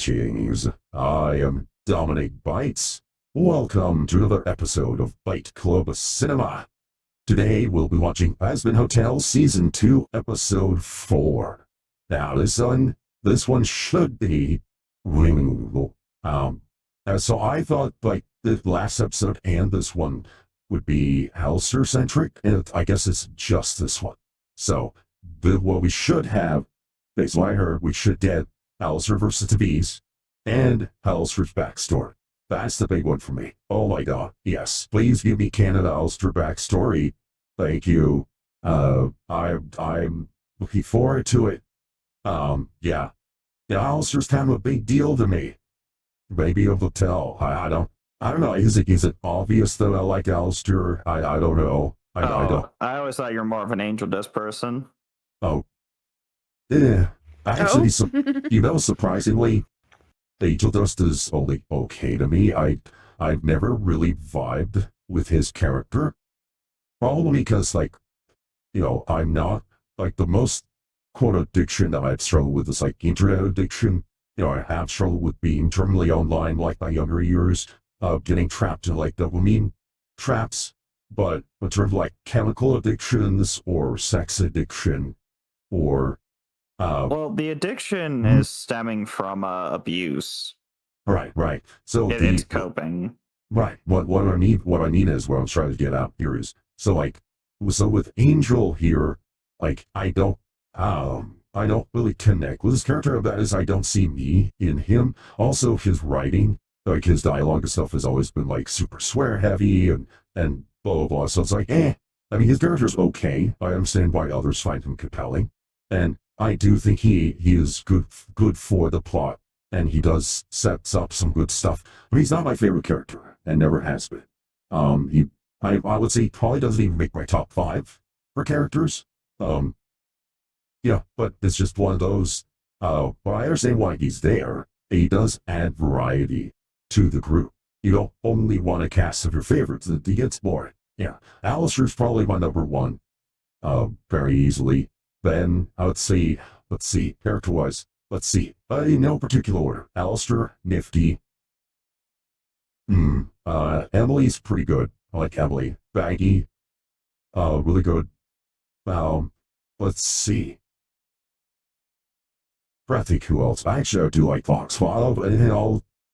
Greetings. I am Dominic Bytes. Welcome to another episode of Byte Club Cinema. Today we'll be watching Hazbin Hotel Season 2, Episode 4. Now this one should be really so I thought like the last episode and this one would be Alastor centric, and I guess it's just this one. So what we should have, based on what I heard, we should get Alastor versus the Bees and Alastor's backstory. That's the big one for me. Oh my god, yes. Please give me Canada Alastor backstory. Thank you. I'm looking forward to it. Yeah. Alastor's kind of a big deal to me. Maybe a hotel. I don't know. Is it obvious that I like Alastor? I don't know. I don't. I always thought you were more of an Angel Dust person. Oh. Yeah. Actually, surprisingly, Angel Dust is only okay to me. I've never really vibed with his character. Probably because, I'm not, the most, quote, addiction that I've struggled with is, internet addiction. I have struggled with being terminally online, my younger years, getting trapped in, dopamine traps. But in terms of, chemical addictions or sex addiction or, well, the addiction is stemming from Abuse. Right. So it's coping. Right. What I need is what I'm trying to get out here is so with Angel here, I don't really connect with his character. That is, I don't see me in him. Also, his writing, his dialogue and stuff has always been super swear heavy and blah blah blah. So it's I mean, his character's okay. I understand why others find him compelling, and I do think he is good for the plot, and he does sets up some good stuff. But he's not my favorite character, and never has been. I would say he probably doesn't even make my top 5 for characters. Yeah, but it's just one of those. But I understand why he's there. He does add variety to the group. You don't only want a cast of your favorites. It gets boring. Yeah, Alastor's probably my number 1, very easily. Then let's see, character-wise, in no particular order. Alastor, nifty. Emily's pretty good. I like Emily. Baggy, really good. Let's see. I think who else? Actually, I do like Vox. Well,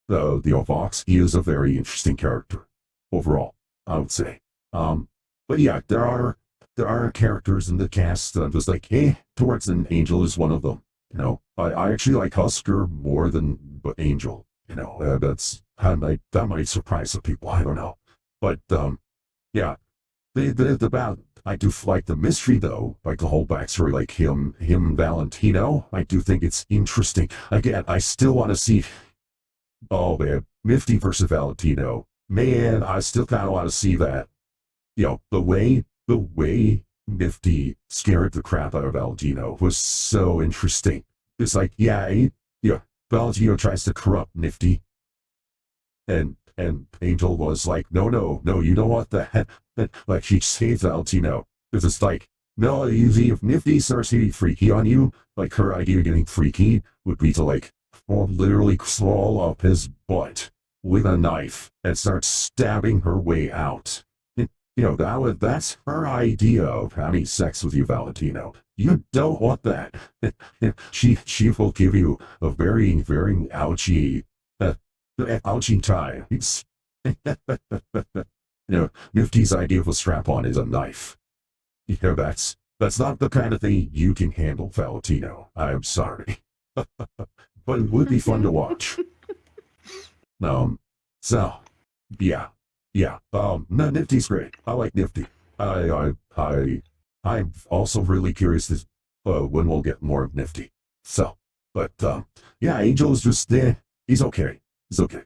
Vox, he is a very interesting character overall, I would say. But yeah, there are characters in the cast that I'm just towards, and Angel is one of them. I actually like Husker more than Angel. That might surprise some people. I don't know, but yeah, I do like the mystery though, the whole backstory, him and Valentino. I do think it's interesting. Again, I still want to see. Oh man, Nifty versus Valentino. Man, I still kind of want to see that. The way Nifty scared the crap out of Valentino was so interesting. It's Valentino tries to corrupt Nifty, and Angel was no, you don't want that. She saves Valentino. It's no, if Nifty starts getting freaky on you, her idea of getting freaky would be to literally crawl up his butt with a knife and start stabbing her way out. That's her idea of having sex with you, Valentino. You don't want that. She will give you a very, very ouchy time. Nifty's idea of a strap-on is a knife. That's not the kind of thing you can handle, Valentino. I'm sorry. But it would be fun to watch. So, yeah. No, Nifty's great. I like Nifty. I'm also really curious when we'll get more of Nifty. So, but yeah, Angel is just there. He's okay.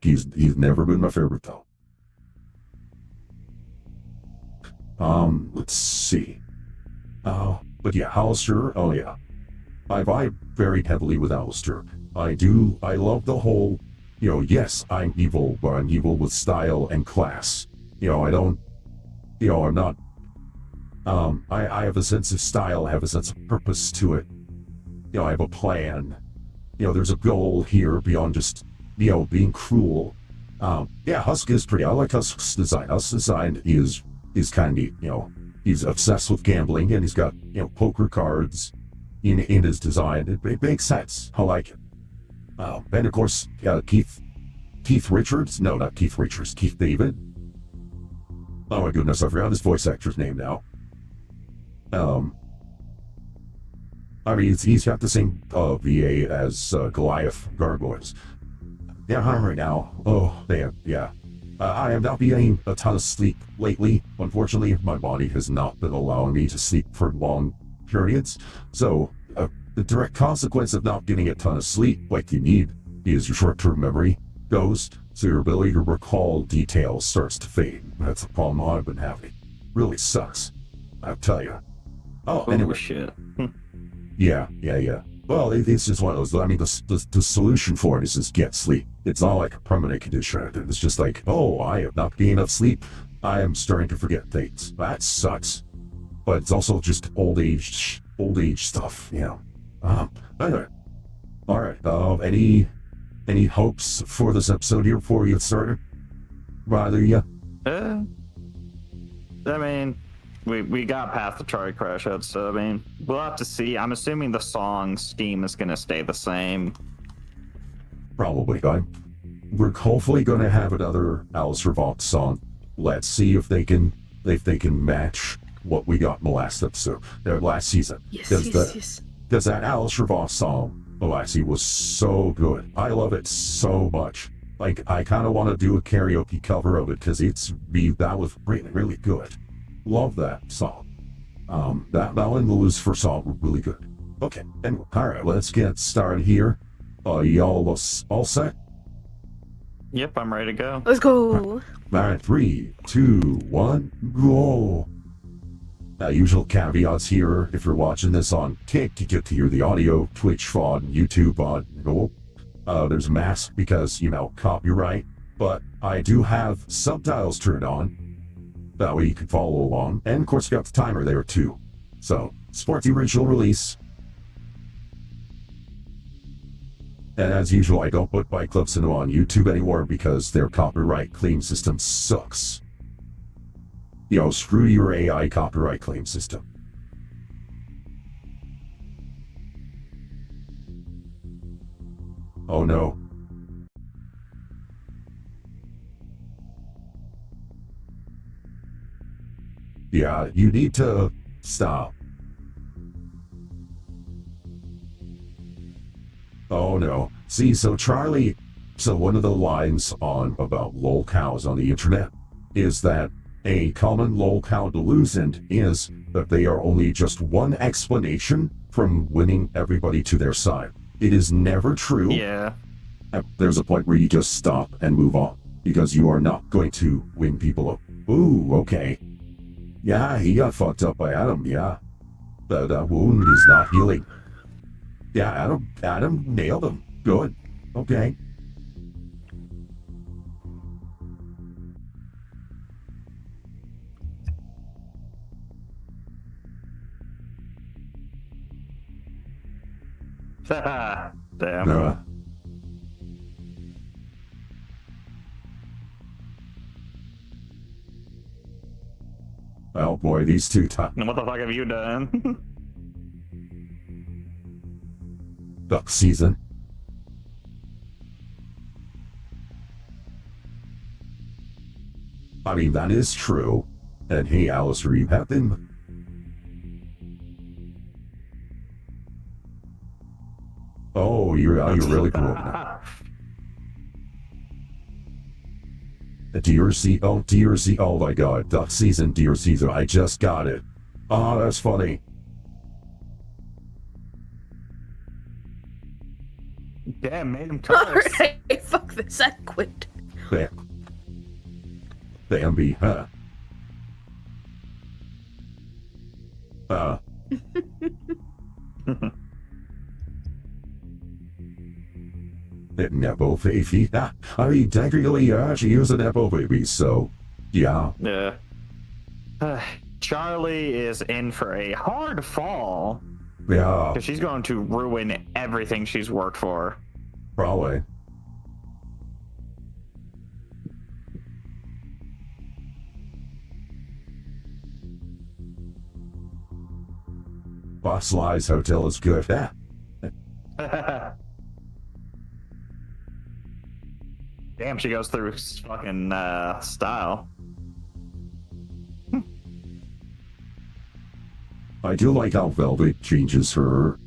He's never been my favorite though. Let's see. But yeah, Alastor. Oh yeah, I vibe very heavily with Alastor. I love the whole. Yes, I'm evil, but I'm evil with style and class. I'm not. I have a sense of style. I have a sense of purpose to it. I have a plan. there's a goal here beyond just, being cruel. Yeah, Husk is pretty. I like Husk's design. Husk's design is kind of, he's obsessed with gambling, and he's got, poker cards in his design. It makes sense. I like it. And of course, Keith Richards? No, not Keith Richards. Keith David. Oh my goodness, I forgot his voice actor's name now. I mean, he's got the same VA as Goliath Gargoyles. Yeah, I'm right now. Oh, man, yeah. I have not been getting a ton of sleep lately. Unfortunately, my body has not been allowing me to sleep for long periods. So, the direct consequence of not getting a ton of sleep like you need is your short-term memory goes, so your ability to recall details starts to fade. That's the problem I've been having. Really sucks, I'll tell you. Oh, anyway. Shit. Yeah. Well, it's just one of those. I mean, the solution for it is just get sleep. It's not like a permanent condition. It's just like, oh, I have not getting enough sleep. I am starting to forget things. That sucks. But it's also just old age stuff, Anyway. All right. Any hopes for this episode here before we get started? Rather, yeah. I mean, we got past the Charlie Crash out, so I mean, we'll have to see. I'm assuming the song scheme is gonna stay the same. Probably. We're hopefully going to have another Alastor Vox song. Let's see if they can match what we got in the last episode, last season. Yes. Because that Alastor Vox song, Alexi, was so good. I love it so much. Like, I kind of want to do a karaoke cover of it because that was really, really good. Love that song. That one and the Lucifer song were really good. Okay, anyway, all right, let's get started here. Y'all all set? Yep, I'm ready to go. Let's go. All right, 3, 2, 1, go. Usual caveats here. If you're watching this on Kick, you get to hear the audio. Twitch, on YouTube, on no. There's a mask because, copyright. But I do have subtitles turned on. That way you can follow along. And of course, you got the timer there too. So, support the original release. And as usual, I don't put Byte Club Cinema on YouTube anymore because their copyright claim system sucks. Screw your AI copyright claim system. Oh no. Yeah, you need to stop. Oh no. See, so one of the lines about lol cows on the internet is that a common lol cow delusion is that they are only just one explanation from winning everybody to their side. It is never true. Yeah. There's a point where you just stop and move on because you are not going to win people up. Ooh, okay. Yeah, he got fucked up by Adam, yeah. That wound is not healing. Yeah, Adam nailed him. Good. Okay. Damn. Oh boy, these two What the fuck have you done? duck season. I mean, that is true. And hey, Alastor, you have been... Oh, you're really cool now. DRC, oh my god, duck season, DRC, I just got it. Oh, that's funny. Damn, made him curse. Alright, fuck this, I quit. Bambi, huh? Nepo baby. I mean, technically, she is a Nepo baby, so, yeah. Yeah. Charlie is in for a hard fall. Yeah, Because she's going to ruin everything she's worked for. probably. Fossilized Hotel is good. Damn, she goes through fucking style. I do like how Velvet changes her.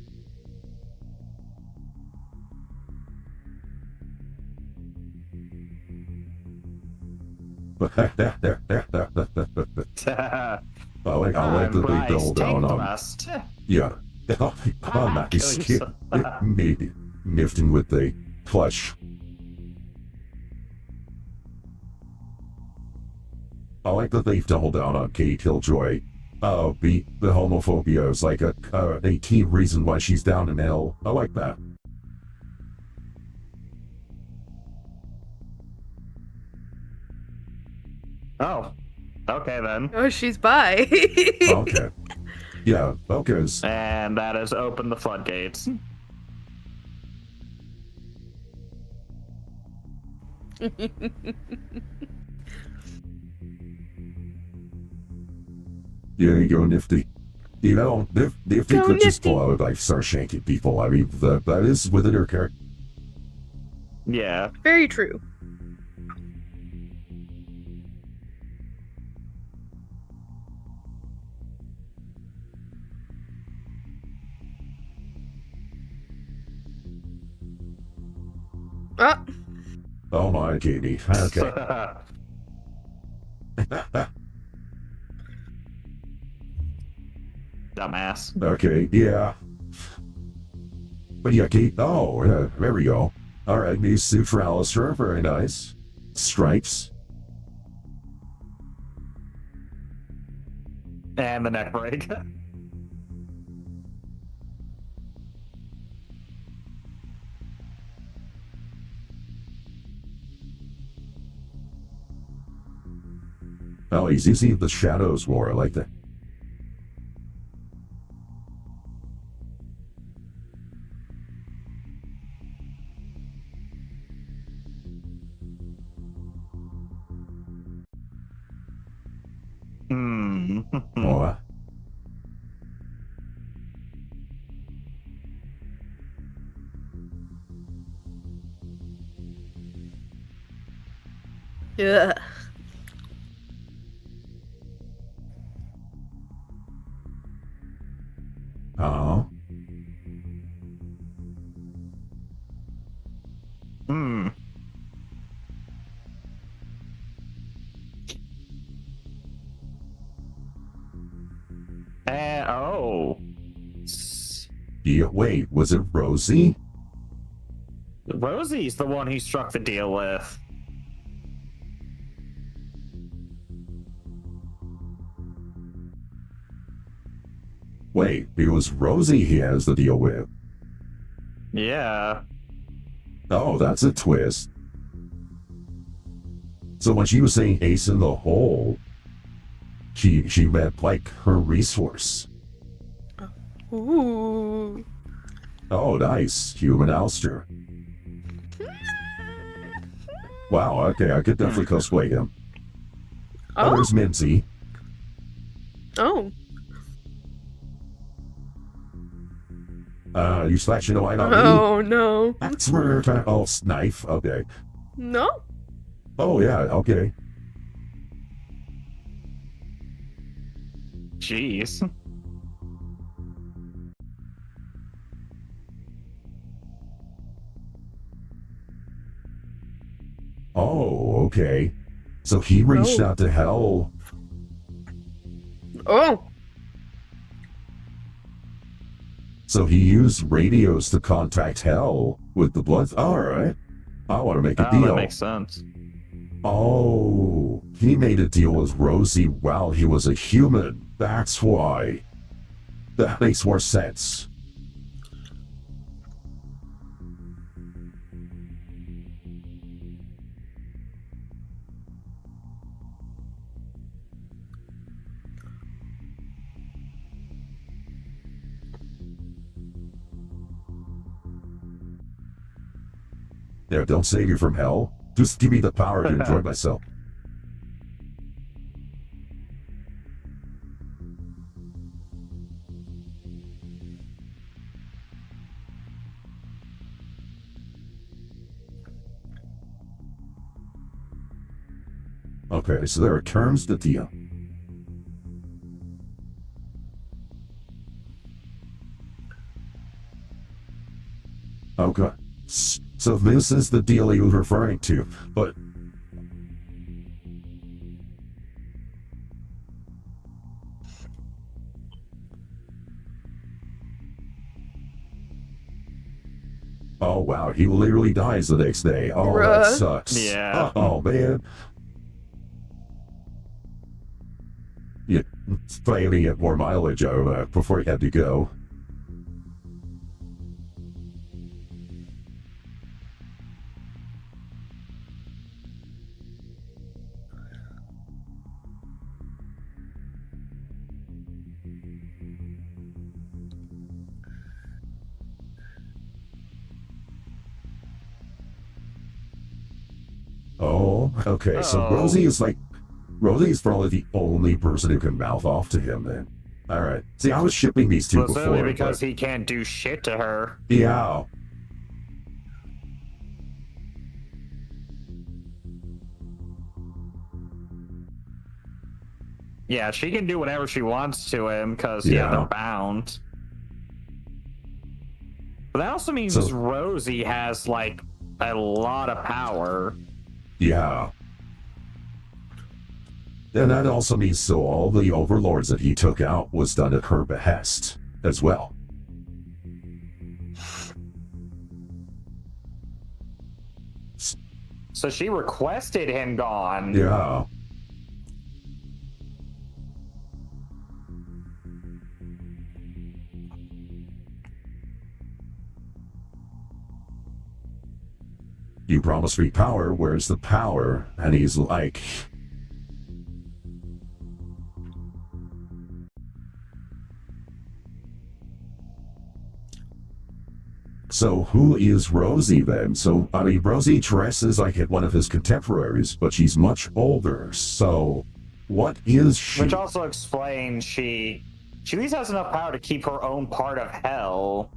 I like that they build down on. Thrust. Yeah. Oh, nice. Kill yourself. Maybe nifting with the plush. I like that they've doubled down on Kate Killjoy. The homophobia is like a key reason why she's down in hell. I like that. Oh. Okay then. Oh, she's bi. Okay. Yeah, focus. And that has opened the floodgates. There you go, Nifty. You know, Nifty Go could just Nifty. pull out like start shanking people. I mean, that is within her character. Yeah. Very true. Oh, Oh my, Katie. Okay. Dumbass. Okay, yeah. But yeah, Kate. Oh, yeah, there we go. All right, new suit for Alastor. Very nice. Stripes. And the neck break. Oh, he's using the shadows more. I like that. Hmm. Oh, yeah. oh. Hmm. Oh. Yeah, wait, was it Rosie? Rosie's the one he struck the deal with. Wait, it was Rosie he has the deal with. Yeah. Oh, that's a twist. So when she was saying ace in the hole, she meant like her resource. Ooh. Oh, nice. Human Alastor. Wow, okay, I could definitely cosplay him. Oh, Oh. there's Minzy. Oh. You slashing away on me? Oh no. That's where time. Oh, knife. Okay. No. Oh, yeah, okay. Jeez. Oh, okay. So he reached Oh. out to hell. Oh. So he used radios to contact hell with the blood. All right. I want to make a Oh, that deal. makes sense. Oh, he made a deal with Rosie while he was a human. That's why. That makes more sense. Yeah, don't save you from hell. Just give me the power to enjoy myself. Okay, so there are terms to deal. Okay. So this is the deal he was referring to, but... Oh wow, he literally dies the next day. Oh, that Bruh. sucks. Yeah. Oh man. Yeah, finally get more mileage out of that before he had to go. Oh, okay, so Oh. Rosie is probably the only person who can mouth off to him then. Alright. See, I was shipping these two Well, it's only before, because but... he can't do shit to her. Yeah. Yeah, she can do whatever she wants to him because, Yeah. they're bound. But that also means So- Rosie has, like, a lot of power. Yeah. And that also means so all the overlords that he took out was done at her behest as well. So she requested him gone. Yeah. You promised me power, where's the power? And he's like... So who is Rosie then? So, I mean, Rosie dresses like one of his contemporaries, but she's much older, so... What is she? Which also explains she at least has enough power to keep her own part of hell.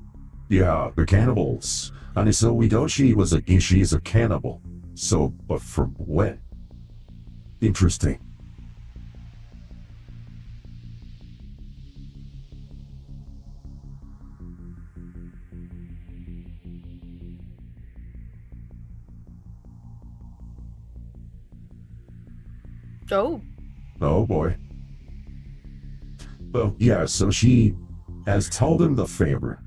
Yeah, the cannibals. And so we know she's a cannibal. So, but from when? Interesting. Oh. Oh boy. Well, yeah, so she has told him the favor.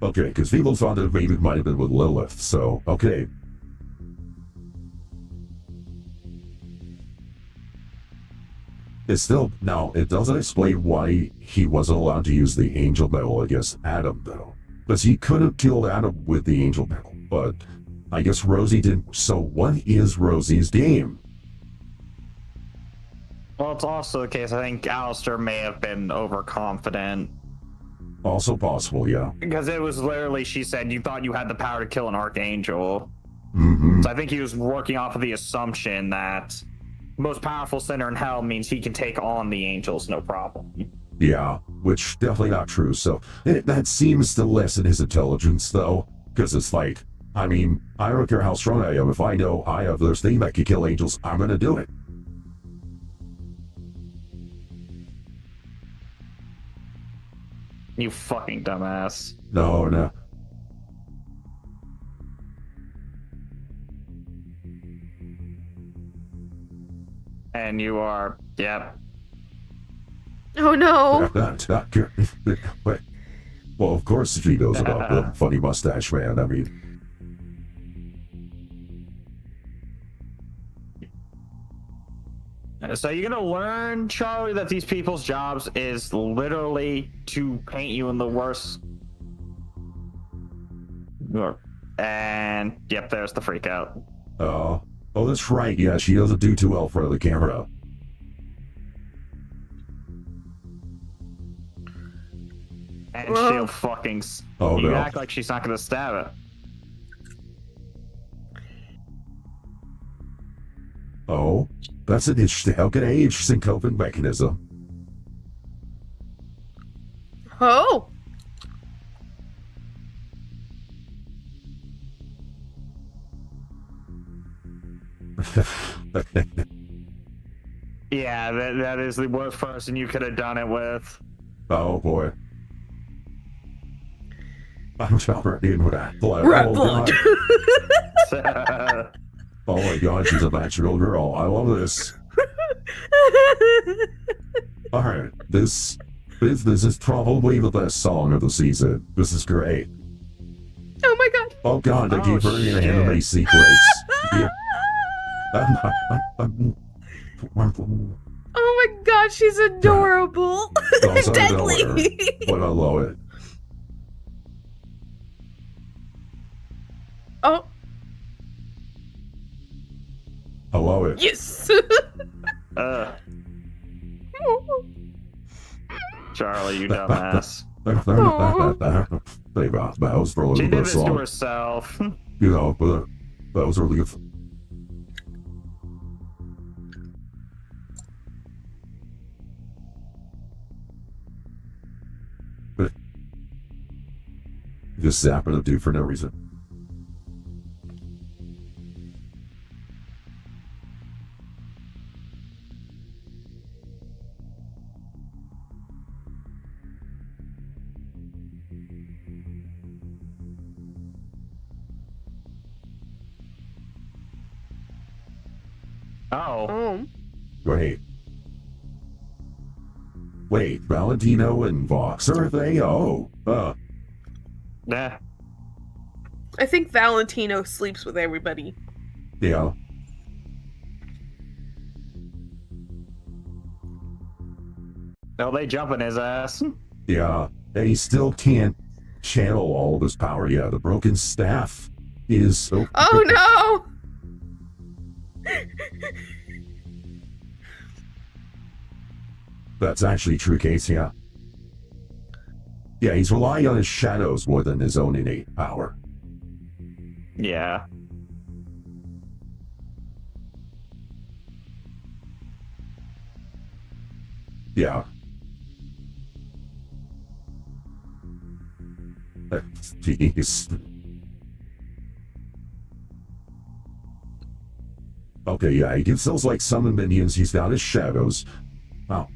Okay, because people thought that maybe it might have been with Lilith, so, okay. It's still, now, it doesn't explain why he wasn't allowed to use the angel metal against Adam, though. Because he could have killed Adam with the angel metal, but I guess Rosie didn't. So what is Rosie's game? Well, it's also the case, I think Alastor may have been overconfident. Also possible, yeah. Because it was literally, she said, you thought you had the power to kill an archangel. Mm-hmm. So I think he was working off of the assumption that most powerful sinner in hell means he can take on the angels, no problem. Yeah, which definitely not true, so that seems to lessen his intelligence, though. Because it's like, I mean, I don't care how strong I am, if I know I have this thing that can kill angels, I'm gonna do it. You fucking dumbass. No. And you are, yep. Oh no. That's not good. But, well, of course she knows about the funny mustache man, I mean... So you're gonna learn, Charlie, that these people's jobs is literally to paint you in the worst. And yep, there's the freak out. Oh, that's right, yeah, she doesn't do too well in front of the camera. And And she'll fucking... Oh, you no. act like she's not gonna stab it. Oh, that's an interesting coping mechanism. Oh. Yeah, that is the worst person you could have done it with. Oh boy. I'm already in with that. Rat Oh blood. god. Oh my god, she's a natural girl. I love this. Alright, this is probably the best song of the season. This is great. Oh my god. Oh god, they keep her in an shit. anime sequence. Yeah. Oh my god, she's adorable. Also Deadly. but I love it. Oh, I love it. yes. Charlie, you dumbass. They got bows for a She little did bit of this to song. herself. You know, but that was really good. But just zapping the dude for no reason. Oh. Oh. Wait, Valentino and Vox, are they? Oh, Yeah. I think Valentino sleeps with everybody. yeah. No, they jump in his ass. Yeah, and he still can't channel all of his power. Yeah, the broken staff is so... Oh no! That's actually a true case, yeah. Yeah, he's relying on his shadows more than his own innate power. Yeah. Yeah. Jeez. Okay, yeah, he gives those like summon minions, he's got his shadows. Wow.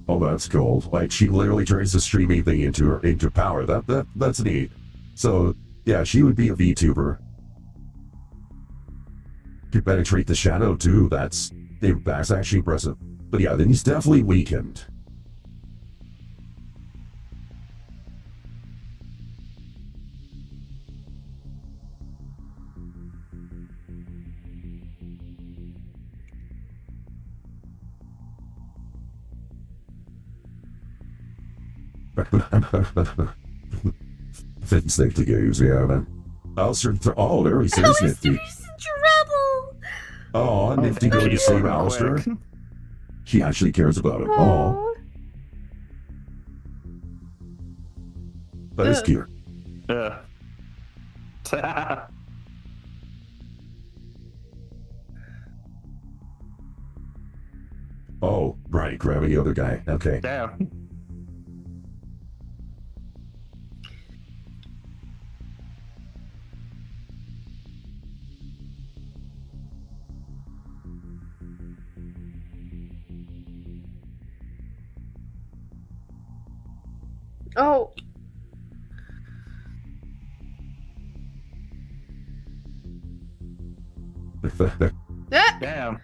Oh, that's cool. Like, she literally turns the streaming thing into power. That's neat. So, yeah, she would be a VTuber. To penetrate the shadow, too, that's actually impressive. But yeah, then he's definitely weakened. Fitting stick to use, yeah, man. Oh, there he sees Nifty. Trouble. Oh, Nifty going to she's save so Alastor. quick. She actually cares about him. Oh, that is cute. Ugh. Oh, right, grabbing the other guy. Okay. Damn. Oh. Ah! Damn.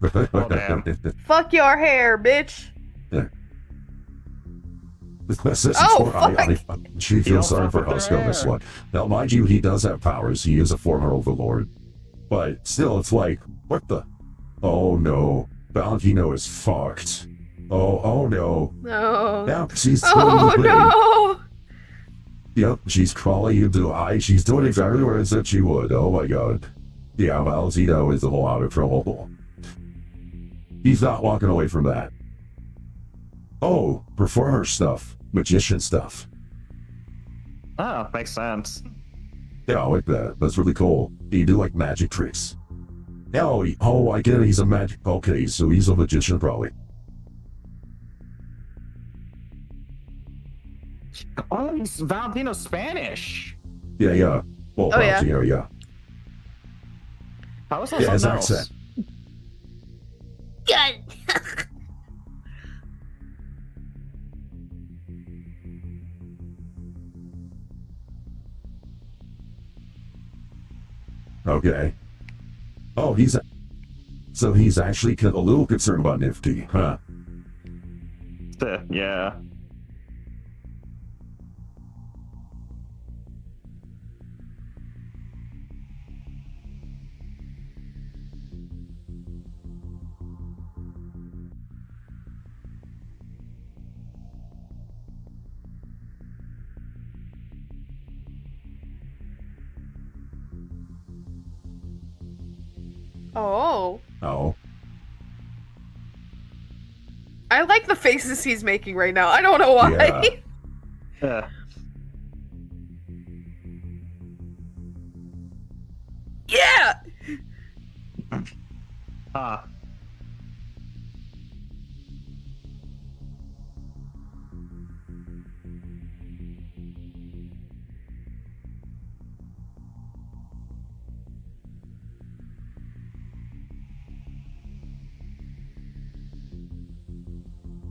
Oh, damn. Fuck your hair, bitch. She feels sorry for Husk on this one. Now, mind you, he does have powers. He is a former overlord. But still, it's like, what the? Oh no. Valentino is fucked. Oh no. No. Now she's Oh totally no! Yep, she's crawling into eye. She's doing exactly what I said she would. Oh my god. Yeah, Valentino is a whole lot of trouble. He's not walking away from that. Oh, performer stuff. Magician stuff. Oh, makes sense. Yeah, I like that. That's really cool. He do like magic tricks. Oh, I get it. He's a magic. Okay, so he's a magician probably. Oh, he's Valentino's Spanish. Yeah. Well, Oh, yeah. Valentino, yeah. How is that Yeah, his something else? accent. God. Okay. Oh, so he's actually a little concerned about Nifty, huh? Yeah. Oh. Oh. I like the faces he's making right now. I don't know why. Yeah. Yeah. Yeah! Ah.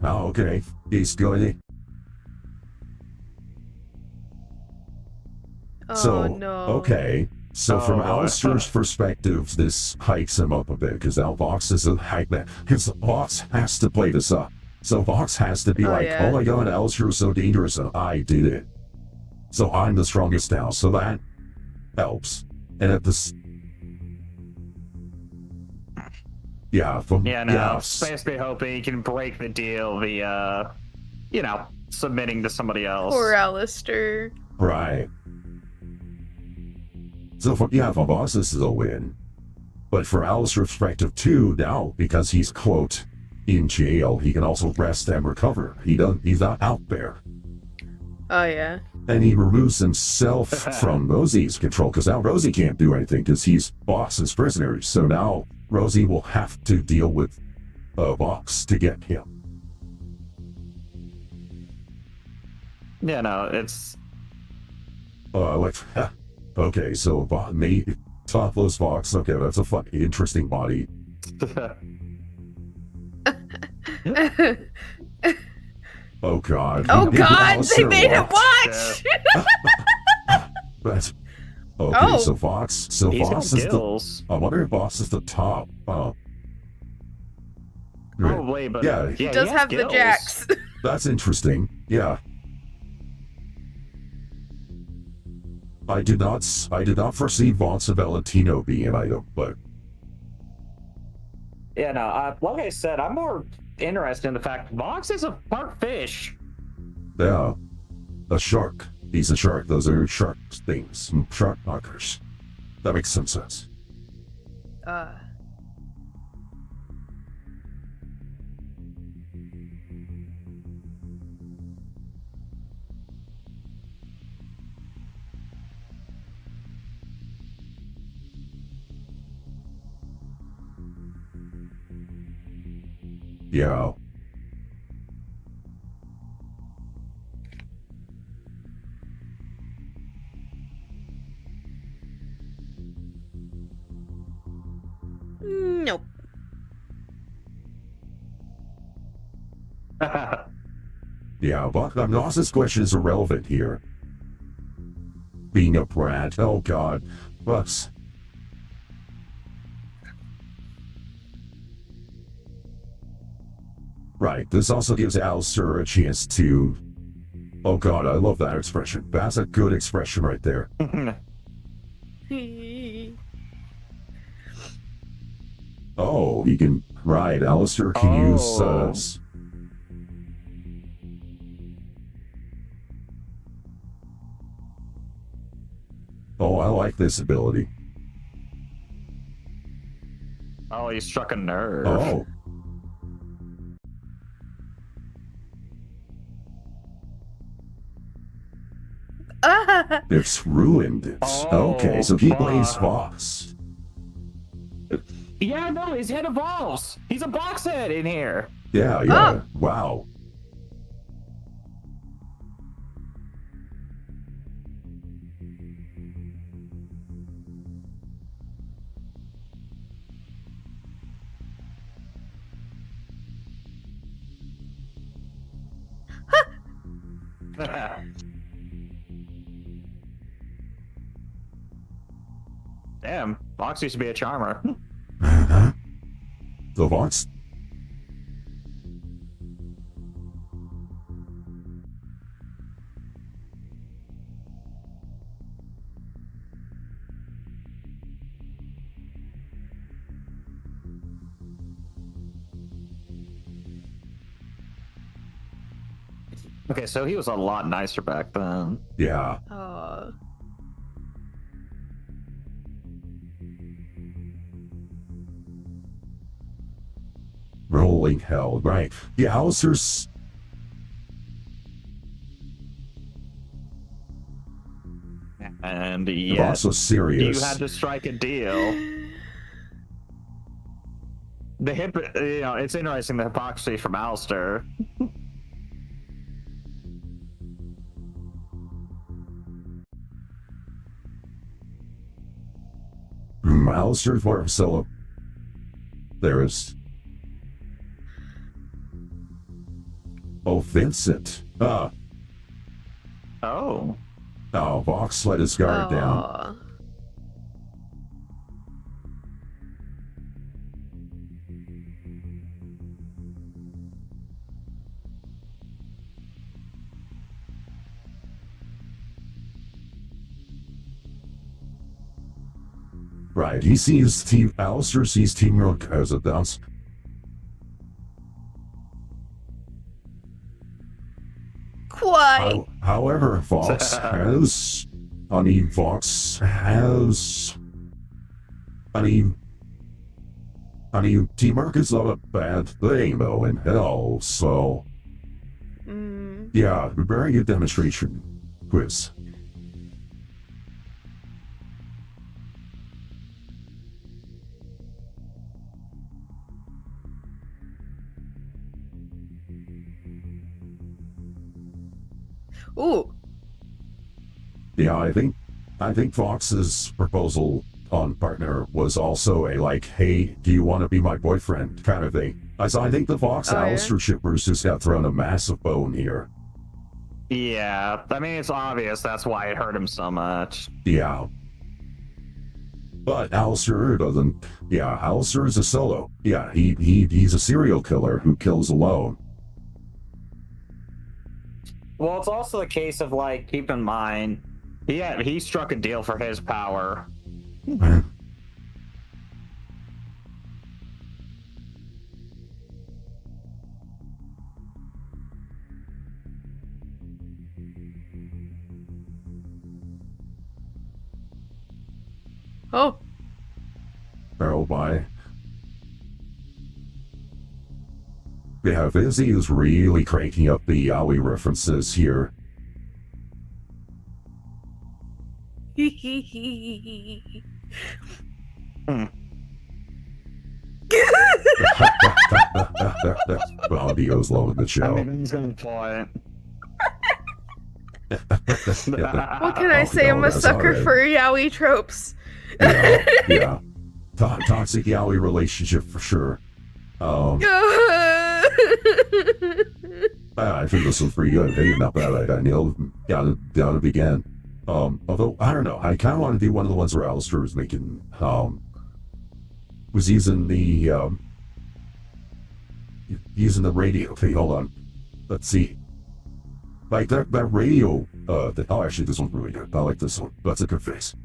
Oh, okay. He's going. Oh So, no. okay. So from Oh, Alastor's perspective, this hikes him up a bit, because now Vox is a hype man. Because Vox has to play this up. So Vox has to be Oh, like, yeah. oh my god, Alastor is so dangerous, and I did it. So I'm the strongest now, so that helps. And at this... Yeah, from... Yeah, no. Yeah, Basically hoping he can break the deal via, submitting to somebody else. Poor Alastor. right. So for Vox, this is a win. But for Alastor's perspective too, now, because he's, quote, in jail, he can also rest and recover. He's not out there. Oh yeah. And he removes himself from Rosie's control, because now Rosie can't do anything, because he's Vox's prisoner. So now Rosie will have to deal with Vox to get him. Yeah, no, it's... Okay, so topless Vox, okay, that's a fun, interesting body. Oh god. Oh He- god, they Alastor made him walked. watch! That's okay. Oh. So Vox. So He's got Vox is the. gills. I wonder if Vox is the top. Right. Probably, but... Yeah. He yeah, does has have the gills. jacks. That's interesting. Yeah. I did not foresee Vox and Valentino being an item, but Yeah, no, like I said, I'm more interested in the fact Vox is a part fish. yeah, a shark. He's a shark. Those are shark things, shark markers. That makes some sense. Yeah. Nope. Yeah, but Agnos's question is irrelevant here. Being a brat, oh god. But right, this also gives Alastor a chance to... Oh god, I love that expression. That's a good expression right there. Oh, he can... Right, Alastor can use... Oh, I like this ability. Oh, he struck a nerve. Oh. It's ruined it. Oh, Okay, so he plays fuck. Fox. Yeah, no, his head evolves. He's a box head in here. Yeah, yeah. Wow. Damn, Fox used to be a charmer. The Fox? Okay, so he was a lot nicer back then. Yeah. Rolling hell, right. Yeah, Alastor's... And yeah, also serious. You had to strike a deal. It's interesting, the hypocrisy from Alastor. Alastor for solo. There is... Oh, Vincent. Oh. Oh, Vox let his guard down. Right, he sees Alastor sees teamwork as a dance. Quite. However, Fox has... teamwork is not a bad thing, though, in hell, so... Yeah, very good demonstration quiz. Ooh. Yeah, I think Fox's proposal on partner was also a like, hey, do you want to be my boyfriend kind of thing. So I think the Fox Alastor shippers just got thrown a massive bone here. Yeah, I mean, it's obvious that's why it hurt him so much. Yeah. But Alastor doesn't. Yeah, Alastor is a solo. Yeah, he's a serial killer who kills alone. Well, it's also a case of, like, keep in mind, he struck a deal for his power. Oh. Oh my. Yeah, Vizzy is really cranking up the Yowie references here. Audio's low in the show. I mean, he's gonna play it. What can I say? I'm a sucker for yaoi tropes. Yeah. Toxic yaoi relationship for sure. I think this was pretty good. Hey, not bad. I nailed down to begin. Although I don't know, I kind of want to do one of the ones where Alastor was making was using the radio. Okay, hold on. Let's see. Like that radio. Actually, this one's really good. I like this one. That's a good face.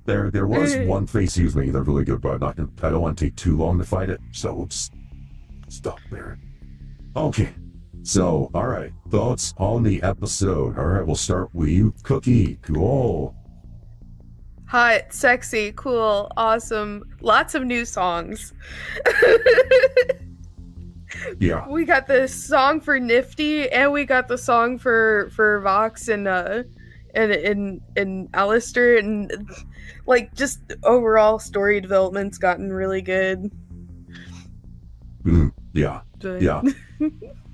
There was one face he was making that's really good, but I don't want to take too long to fight it, so we'll just stop there. Okay. So, alright, thoughts on the episode. Alright, we'll start with you, Cookie. Cool. Hot, sexy, cool, awesome. Lots of new songs. Yeah. We got the song for Nifty, and we got the song for Vox and Alastor, and like just overall story development's gotten really good. Yeah. But- Yeah.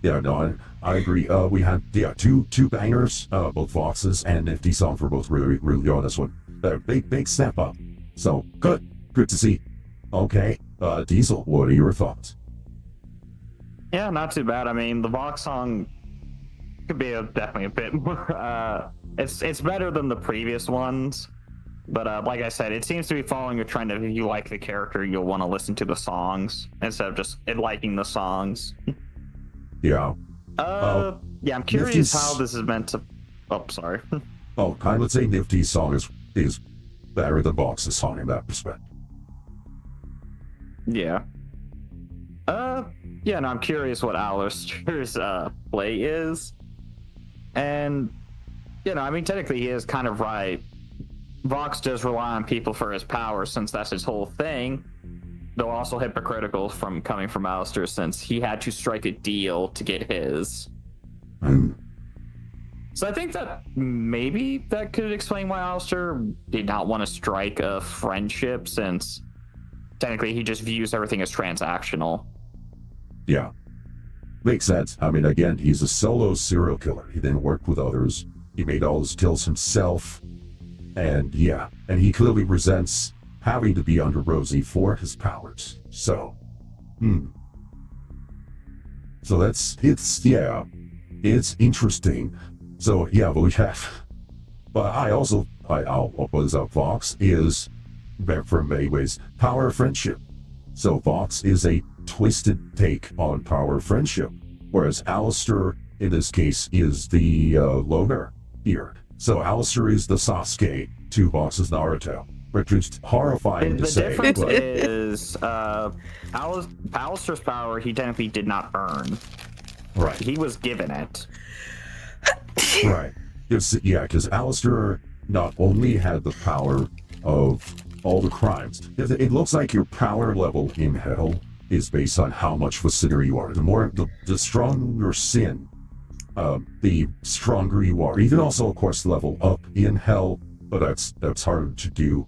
Yeah, no, I agree. We had two bangers, both Voxes and Nifty song for both really on this one. Big step up. So good to see. Okay, Diesel, what are your thoughts? Yeah, not too bad. I mean, the Vox song could be definitely a bit more. It's better than the previous ones, but like I said, it seems to be following a trend of if you like the character, you'll want to listen to the songs instead of just liking the songs. Yeah. Yeah, I'm curious Nifty's- how this is meant to. Oh, sorry. Oh, I would say Nifty's song is better than Vox's song in that respect. Yeah. Yeah, no, I'm curious what Alastor's play is. And, I mean, technically he is kind of right. Vox does rely on people for his power since that's his whole thing. Though also hypocritical from coming from Alastor since he had to strike a deal to get his. So I think that maybe that could explain why Alastor did not want to strike a friendship since technically he just views everything as transactional. Yeah. Makes sense. I mean, again, he's a solo serial killer. He didn't work with others. He made all his kills himself. And he clearly resents having to be under Rosie for his powers. So, So it's interesting. So, but we have, but I'll was up Vox is, for many ways, power friendship. So Vox is a twisted take on power friendship, whereas Alastor, in this case, is the loner here. So Alastor is the Sasuke to Vox's Naruto, which is horrifying to The say. difference but- is Alastor's power he technically did not earn. right, He was given it. right. Because Alastor not only had the power of all the crimes, it looks like your power level in hell is based on how much of a sinner you are. The stronger your sin, the stronger you are. You can also, of course, level up in hell, but that's harder to do.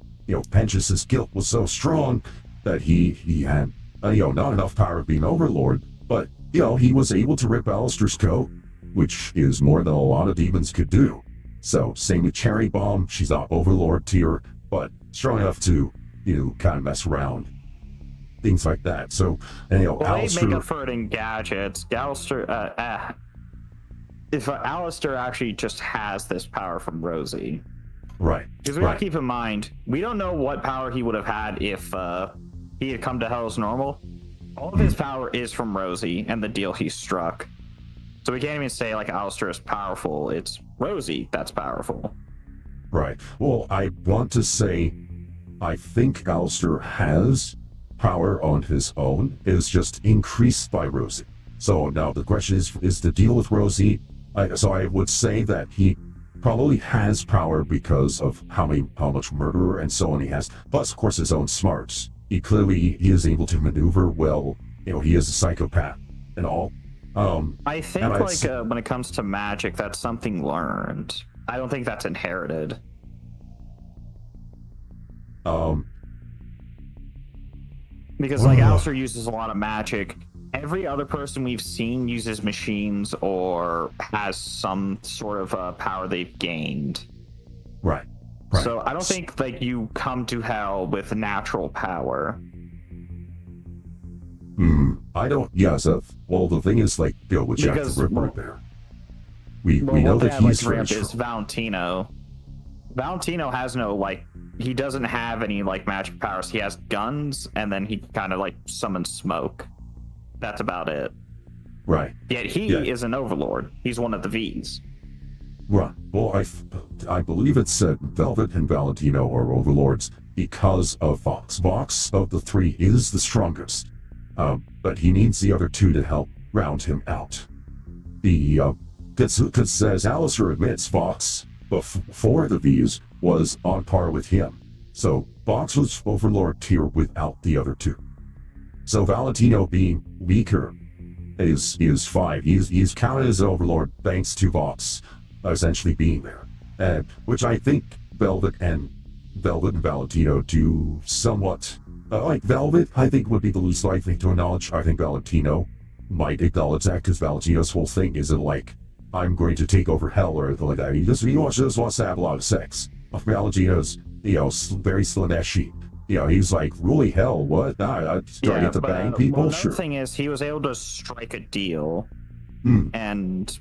Pench's guilt was so strong that he had, not enough power to be an overlord, but, he was able to rip Alastor's coat, which is more than a lot of demons could do. So, same with Cherry Bomb, she's not overlord tier, but strong enough to, kind of mess around. Things like that. So, Well, Alastor... they make up for it in gadgets. Alastor, if Alastor actually just has this power from Rosie. Right. Because we gotta keep in mind, we don't know what power he would have had if he had come to hell as normal. All of his power is from Rosie and the deal he struck. So we can't even say like Alastor is powerful. It's Rosie that's powerful. Right. Well, I want to say, I think Alastor has power on his own. It is just increased by Rosie. So now the question is the deal with Rosie. So I would say that he probably has power because of how much murder and so on he has. Plus, of course, his own smarts. He is able to maneuver well. He is a psychopath and all. I think when it comes to magic, that's something learned. I don't think that's inherited. Because Alastor uses a lot of magic. Every other person we've seen uses machines or has some sort of power they've gained. Right. So I don't think you come to hell with natural power. I don't. Well, the thing is, with Jack the Ripper there, we know that he's very strong. Is Valentino. Valentino has no he doesn't have any magic powers. He has guns, and then he kind of summons smoke. That's about it. Right. Yet he is an overlord. He's one of the V's. Right. Well, I believe it said Velvet and Valentino are overlords because of Vox. Vox of the three is the strongest, but he needs the other two to help round him out. Because as Alastor admits, Vox before the V's was on par with him. So Vox was Overlord tier without the other two. So Valentino being weaker is 5. He's counted as Overlord thanks to Vox essentially being there. And which I think Velvet and Valentino do somewhat. Like Velvet, I think would be the least likely to acknowledge. I think Valentino might acknowledge that because Valentino's whole thing isn't like, I'm going to take over hell or anything like that. He just wants to have a lot of sex. Valentino's, very Slaneshi. He's like, really hell, what? I started to bang people, well, sure. The thing is, he was able to strike a deal, and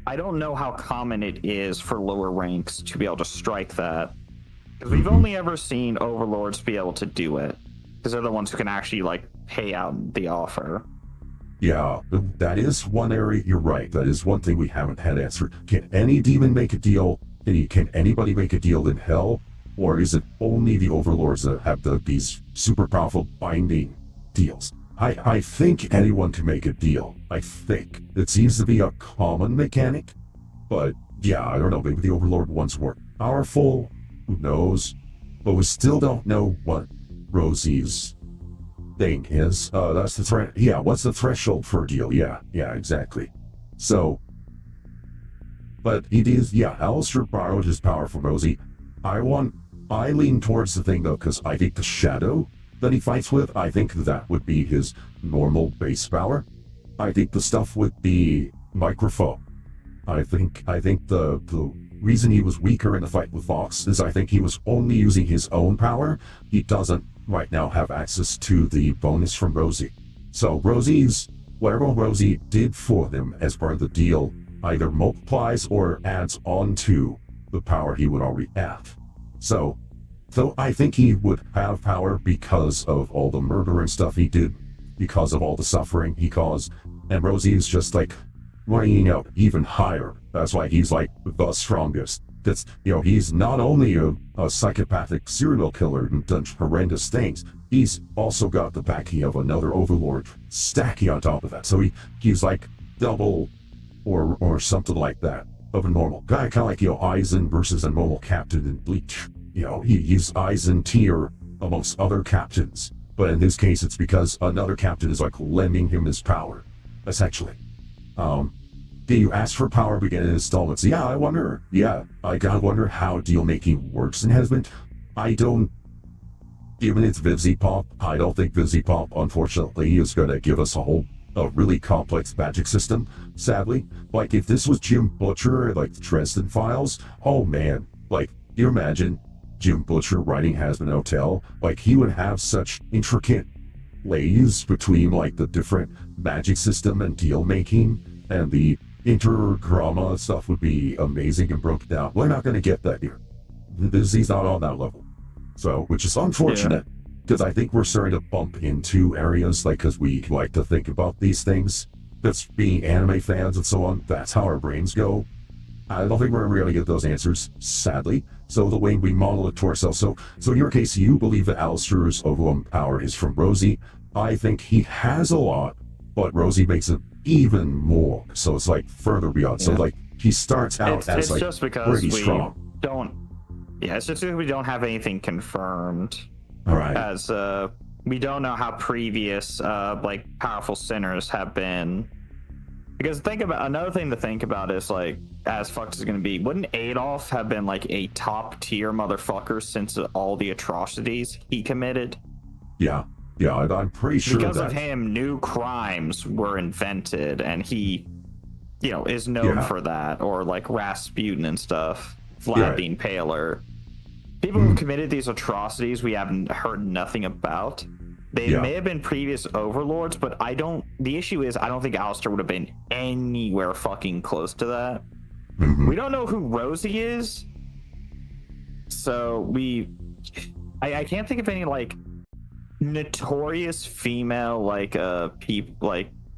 I don't know how common it is for lower ranks to be able to strike that. Because we've only ever seen overlords be able to do it, because they're the ones who can actually like pay out the offer. Yeah, that is one area. You're right. That is one thing we haven't had answered. Can any demon make a deal? Can anybody make a deal in hell? Or is it only the overlords that have these super powerful binding deals? I think anyone can make a deal. I think. It seems to be a common mechanic. But yeah, I don't know. Maybe the overlord ones were powerful. Who knows? But we still don't know what Rosie's thing is. That's the yeah, what's the threshold for a deal? Yeah, exactly. So, but it is, Alastor borrowed his power from Rosie. I lean towards the thing though, because I think the shadow that he fights with, I think that would be his normal base power. I think the stuff with the microphone, I think the reason he was weaker in the fight with Vox is I think he was only using his own power. He doesn't right now have access to the bonus from Rosie. So whatever Rosie did for them as part of the deal either multiplies or adds on to the power he would already have. So I think he would have power because of all the murder and stuff he did, because of all the suffering he caused, and Rosie is just like running out even higher. That's why he's like the strongest. That's, he's not only a psychopathic serial killer and done horrendous things, he's also got the backing of another overlord stacking on top of that. So he's like double or something like that of a normal guy, kind of like, Eisen versus a normal captain in Bleach. He's Eisen tier amongst other captains, but in this case it's because another captain is like lending him his power, essentially. Do you ask for power beginning installments? I gotta wonder how deal making works in Hazbin. Given it's vivziepop, I don't think vivziepop, unfortunately, is gonna give us a really complex magic system, sadly. Like, if this was Jim Butcher, like the Dresden Files, oh man, like, you imagine Jim Butcher writing Hazbin Hotel, like, he would have such intricate lays between, like, the different magic system and deal making, and the intergrama stuff would be amazing and broken down. We're not gonna get that here. He's not on that level. So, which is unfortunate. Because I think we're starting to bump into areas, like, because we like to think about these things, that's being anime fans and so on, that's how our brains go. I don't think we're ever going to get those answers, sadly. So the way we model it to ourselves. So in your case, you believe that Alastor's overwhelming power is from Rosie. I think he has a lot, but Rosie makes it even more. So it's like further beyond. So like he starts out as like just because pretty strong. It's just because we don't have anything confirmed. All right. As we don't know how previous like powerful sinners have been. Because another thing to think about is, like, as fucked as it's gonna be, wouldn't Adolf have been like a top tier motherfucker since all the atrocities he committed? Yeah, I'm pretty sure because of him, new crimes were invented, and he, is known for that. Or like Rasputin and stuff, Vlad being paler. People who've committed these atrocities we haven't heard nothing about. They may have been previous overlords, but the issue is I don't think Alastor would have been anywhere fucking close to that. We don't know who Rosie is. So I can't think of any like notorious female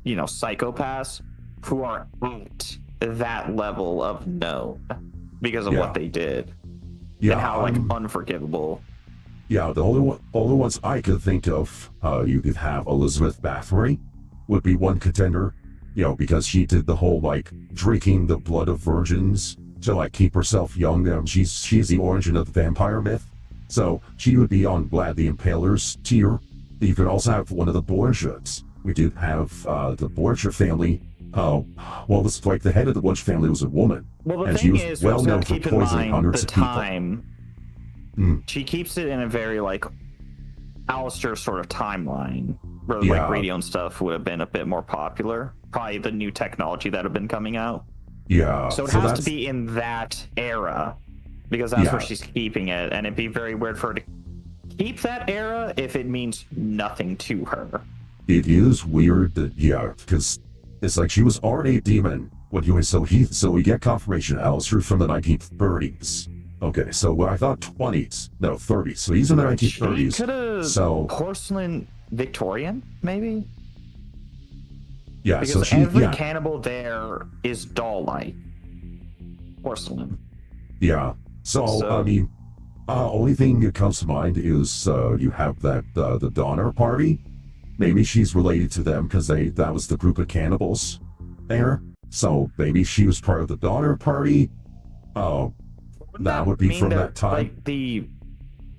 psychopaths who are at that level of known because of what they did. And how unforgivable. Yeah, the only ones I could think of, you could have Elizabeth Bathory would be one contender, because she did the whole like drinking the blood of virgins to like keep herself young. She's the origin of the vampire myth. So she would be on Vlad the Impaler's tier. You could also have one of the Borgias. We did have the Borgia family. Well, this like the head of the Borgia family was a woman. Well, the and she thing was is, we well also known have to for keep in poisoning mind hundreds the of people. time. She keeps it in a very like Alastor sort of timeline, where like radio and stuff would have been a bit more popular. Probably the new technology that have been coming out. Yeah. So it has to be in that era, because that's where she's keeping it, and it'd be very weird for her to keep that era if it means nothing to her. It is weird that because it's like she was already a demon when he was so we get confirmation Alastor from the 1930s. Okay, so I thought 20s, no 30s. So he's in the 1930s. She could have porcelain Victorian, maybe. Yeah, because so every cannibal there is doll-like porcelain. Yeah. So I mean, only thing that comes to mind is you have that the Donner Party. Maybe she's related to them because that was the group of cannibals there. So maybe she was part of the Donner Party. That would be from that time. Like the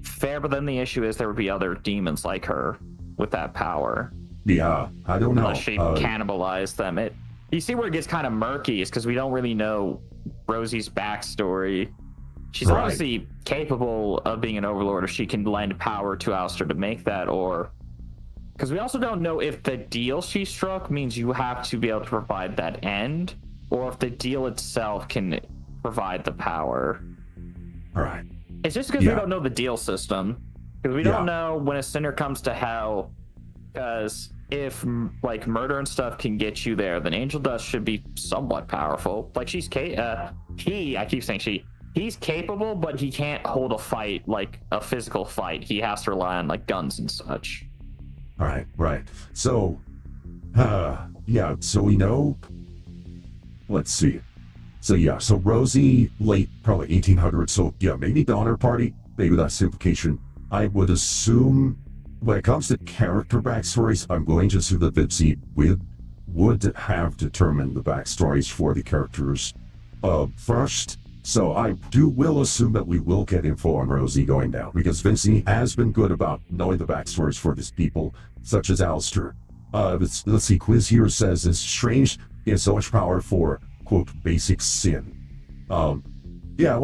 fair, but then the issue is there would be other demons like her with that power. Yeah, I don't know. Unless she cannibalized them. You see where it gets kind of murky is because we don't really know Rosie's backstory. She's obviously capable of being an overlord if she can lend power to Alastor to make that, or because we also don't know if the deal she struck means you have to be able to provide that end, or if the deal itself can provide the power. All right. It's just because we don't know the deal system, because we don't know when a sinner comes to hell. Because if like murder and stuff can get you there, then angel dust should be somewhat powerful. Like he's capable, but he can't hold a fight, like a physical fight. He has to rely on like guns and such. All right. So, so we know. Let's see. So Rosie, late probably 1800s. So maybe Donner Party. Maybe that's the implication. I would assume when it comes to character backstories, I'm going to assume that Vivzie would have determined the backstories for the characters first. So I will assume that we will get info on Rosie going down, because Vivzie has been good about knowing the backstories for these people, such as Alastor. Let's see, Quiz here says it's strange he has so much power for, quote, basic sin. Well,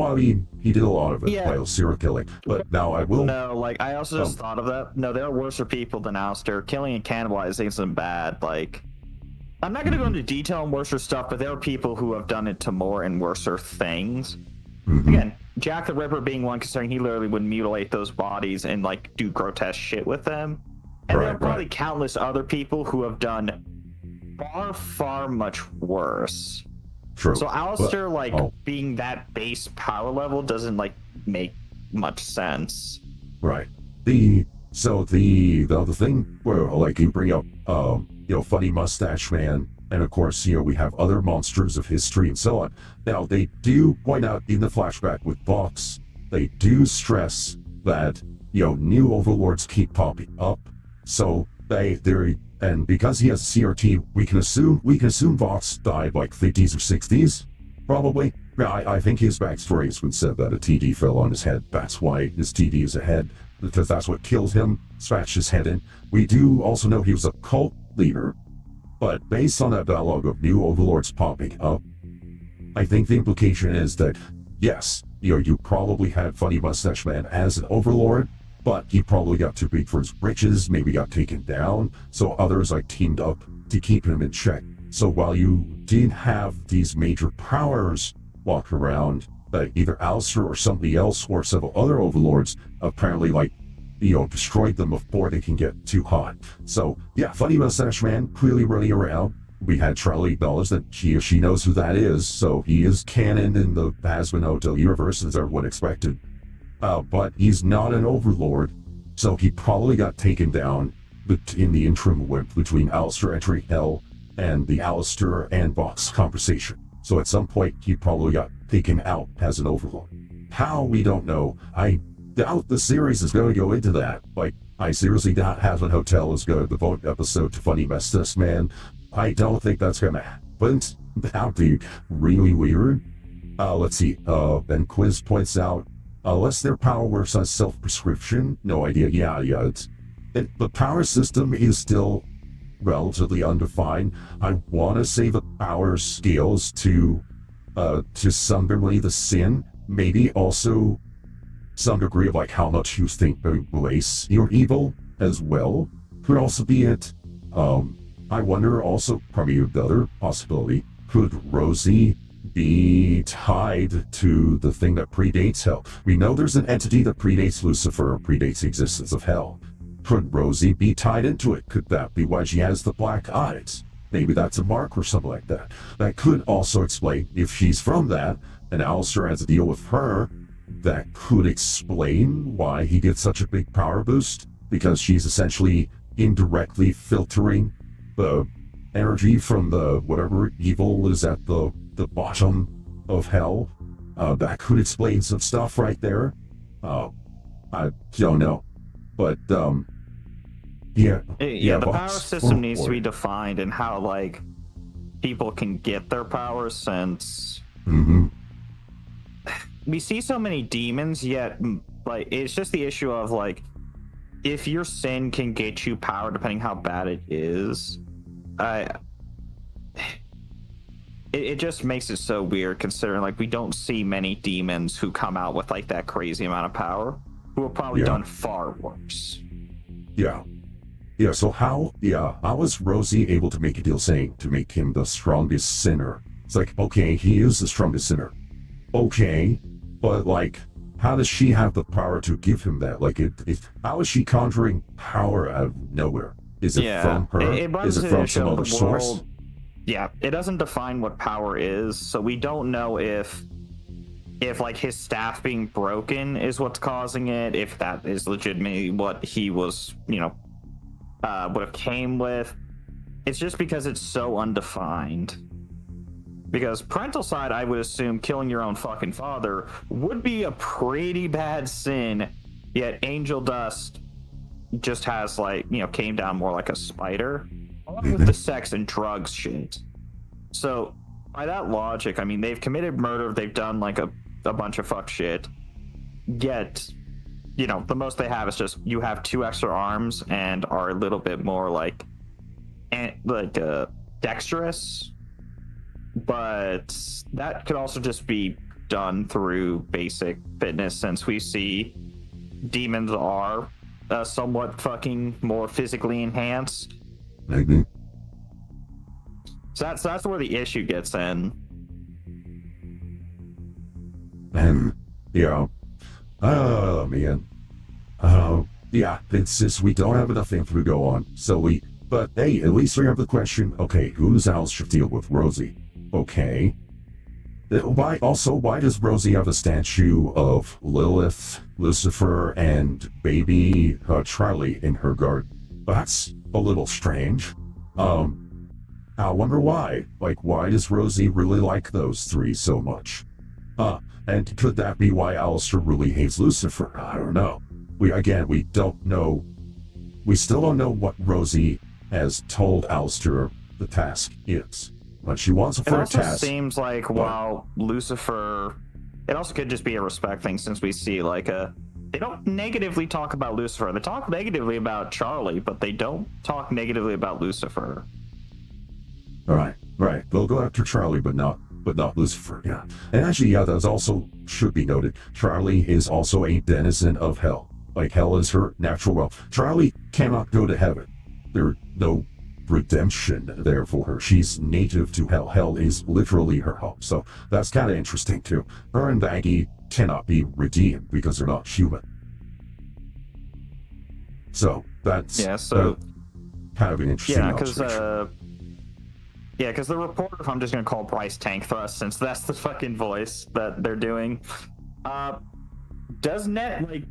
I mean, he did a lot of it while serial killing, but now I will... No, like, I also just thought of that. No, there are worse people than Alastor. Killing and cannibalizing isn't bad, like... I'm not going to go into detail on worser stuff, but there are people who have done it to more and worser things. Again, Jack the Ripper being one, considering he literally would mutilate those bodies and, like, do grotesque shit with them. And there are probably countless other people who have done far much worse. True. So Alastor, being that base power level doesn't, like, make much sense. Right. The other thing where, like, you bring up, Funny Mustache Man, and of course, we have other monsters of history and so on. Now, they do point out in the flashback with Vox, they do stress that, new overlords keep popping up. So and because he has a CRT, we can assume Vox died like 50s or 60s, probably. Yeah, I think his backstory has been said that a TD fell on his head. That's why his TD is a head, because that's what killed him, scratched his head in. We do also know he was a cult leader, but based on that dialogue of new overlords popping up, I think the implication is that, yes, you probably had Funny Mustache Man as an overlord, but he probably got too big for his britches, maybe got taken down, so others teamed up to keep him in check. So while you did have these major powers walk around, either Alastor or somebody else or several other overlords apparently destroyed them before they can get too hot. So Funny Mustache Man clearly running around. We had Charlie acknowledge that she knows who that is, so he is canon in the Hazbin Hotel universe, as everyone expected. But he's not an overlord, so he probably got taken down in the interim between Alastor entering hell and the Alastor and Vox conversation. So at some point, he probably got taken out as an overlord. How, we don't know. I doubt the series is going to go into that. I seriously doubt Hazbin Hotel is going to devote an episode to Funny Mustache Man. I don't think that's going to happen. That would be really weird. Let's see. And Quiz points out, unless their power works on self-prescription, no idea. Yeah, the power system is still relatively undefined. I want to say the power scales to some degree the sin, maybe also some degree of like how much you think they embrace your evil as well could also be it. I wonder also, probably the other possibility, could Rosie be tied to the thing that predates hell? We know there's an entity that predates Lucifer, predates the existence of hell. Could Rosie be tied into it? Could that be why she has the black eyes? Maybe that's a mark or something like that. That could also explain, if she's from that, and Alastor has to deal with her, that could explain why he gets such a big power boost, because she's essentially indirectly filtering the energy from the whatever evil is at the bottom of hell. That could explain some stuff right there. I don't know. But, yeah, the power Vox, system needs to be defined and how, like, people can get their powers, since we see so many demons, yet, like, it's just the issue of, like, if your sin can get you power depending how bad it is, it just makes it so weird, considering, like, we don't see many demons who come out with, like, that crazy amount of power, who have probably done far worse. Yeah, so how is Rosie able to make a deal saying to make him the strongest sinner? It's like, okay, he is the strongest sinner. Okay, but like, how does she have the power to give him that? Like, how is she conjuring power out of nowhere? Is it from her? Is it from some other source? Yeah, it doesn't define what power is, so we don't know if like his staff being broken is what's causing it, if that is legitimately what he was, would have came with. It's just because it's so undefined. Because parental side, I would assume killing your own fucking father would be a pretty bad sin, yet angel dust just has, like, came down more like a spider, along with the sex and drugs shit. So by that logic, I mean, they've committed murder, they've done like a bunch of fuck shit, yet the most they have is just you have 2 extra arms and are a little bit more like dexterous. But that could also just be done through basic fitness, since we see demons are somewhat fucking more physically enhanced. Maybe. So that's where the issue gets in. Oh man. It's just we don't have enough info to go on. But hey, at least we have the question, okay, who does Alastor deal with? Rosie. Okay. Why does Rosie have a statue of Lilith, Lucifer, and baby Charlie in her garden? That's a little strange. I wonder why. Like, why does Rosie really like those 3 so much? And could that be why Alastor really hates Lucifer? I don't know. We don't know. We still don't know what Rosie has told Alastor the task is. But she wants for a task. It also seems like while Lucifer, it also could just be a respect thing, since we see like they don't negatively talk about Lucifer. They talk negatively about Charlie, but they don't talk negatively about Lucifer. All right. They'll go after Charlie, but not Lucifer. Yeah. And actually, that also should be noted. Charlie is also a denizen of hell. Like, hell is her natural realm. Charlie cannot go to heaven. There's no redemption there for her. She's native to hell. Hell is literally her home. So that's kind of interesting too. Her and Baggy cannot be redeemed because they're not human. So that's kind of an interesting observation. Because the reporter, if I'm just going to call Bryce Tank Thrust, since that's the fucking voice that they're doing, does Net, like,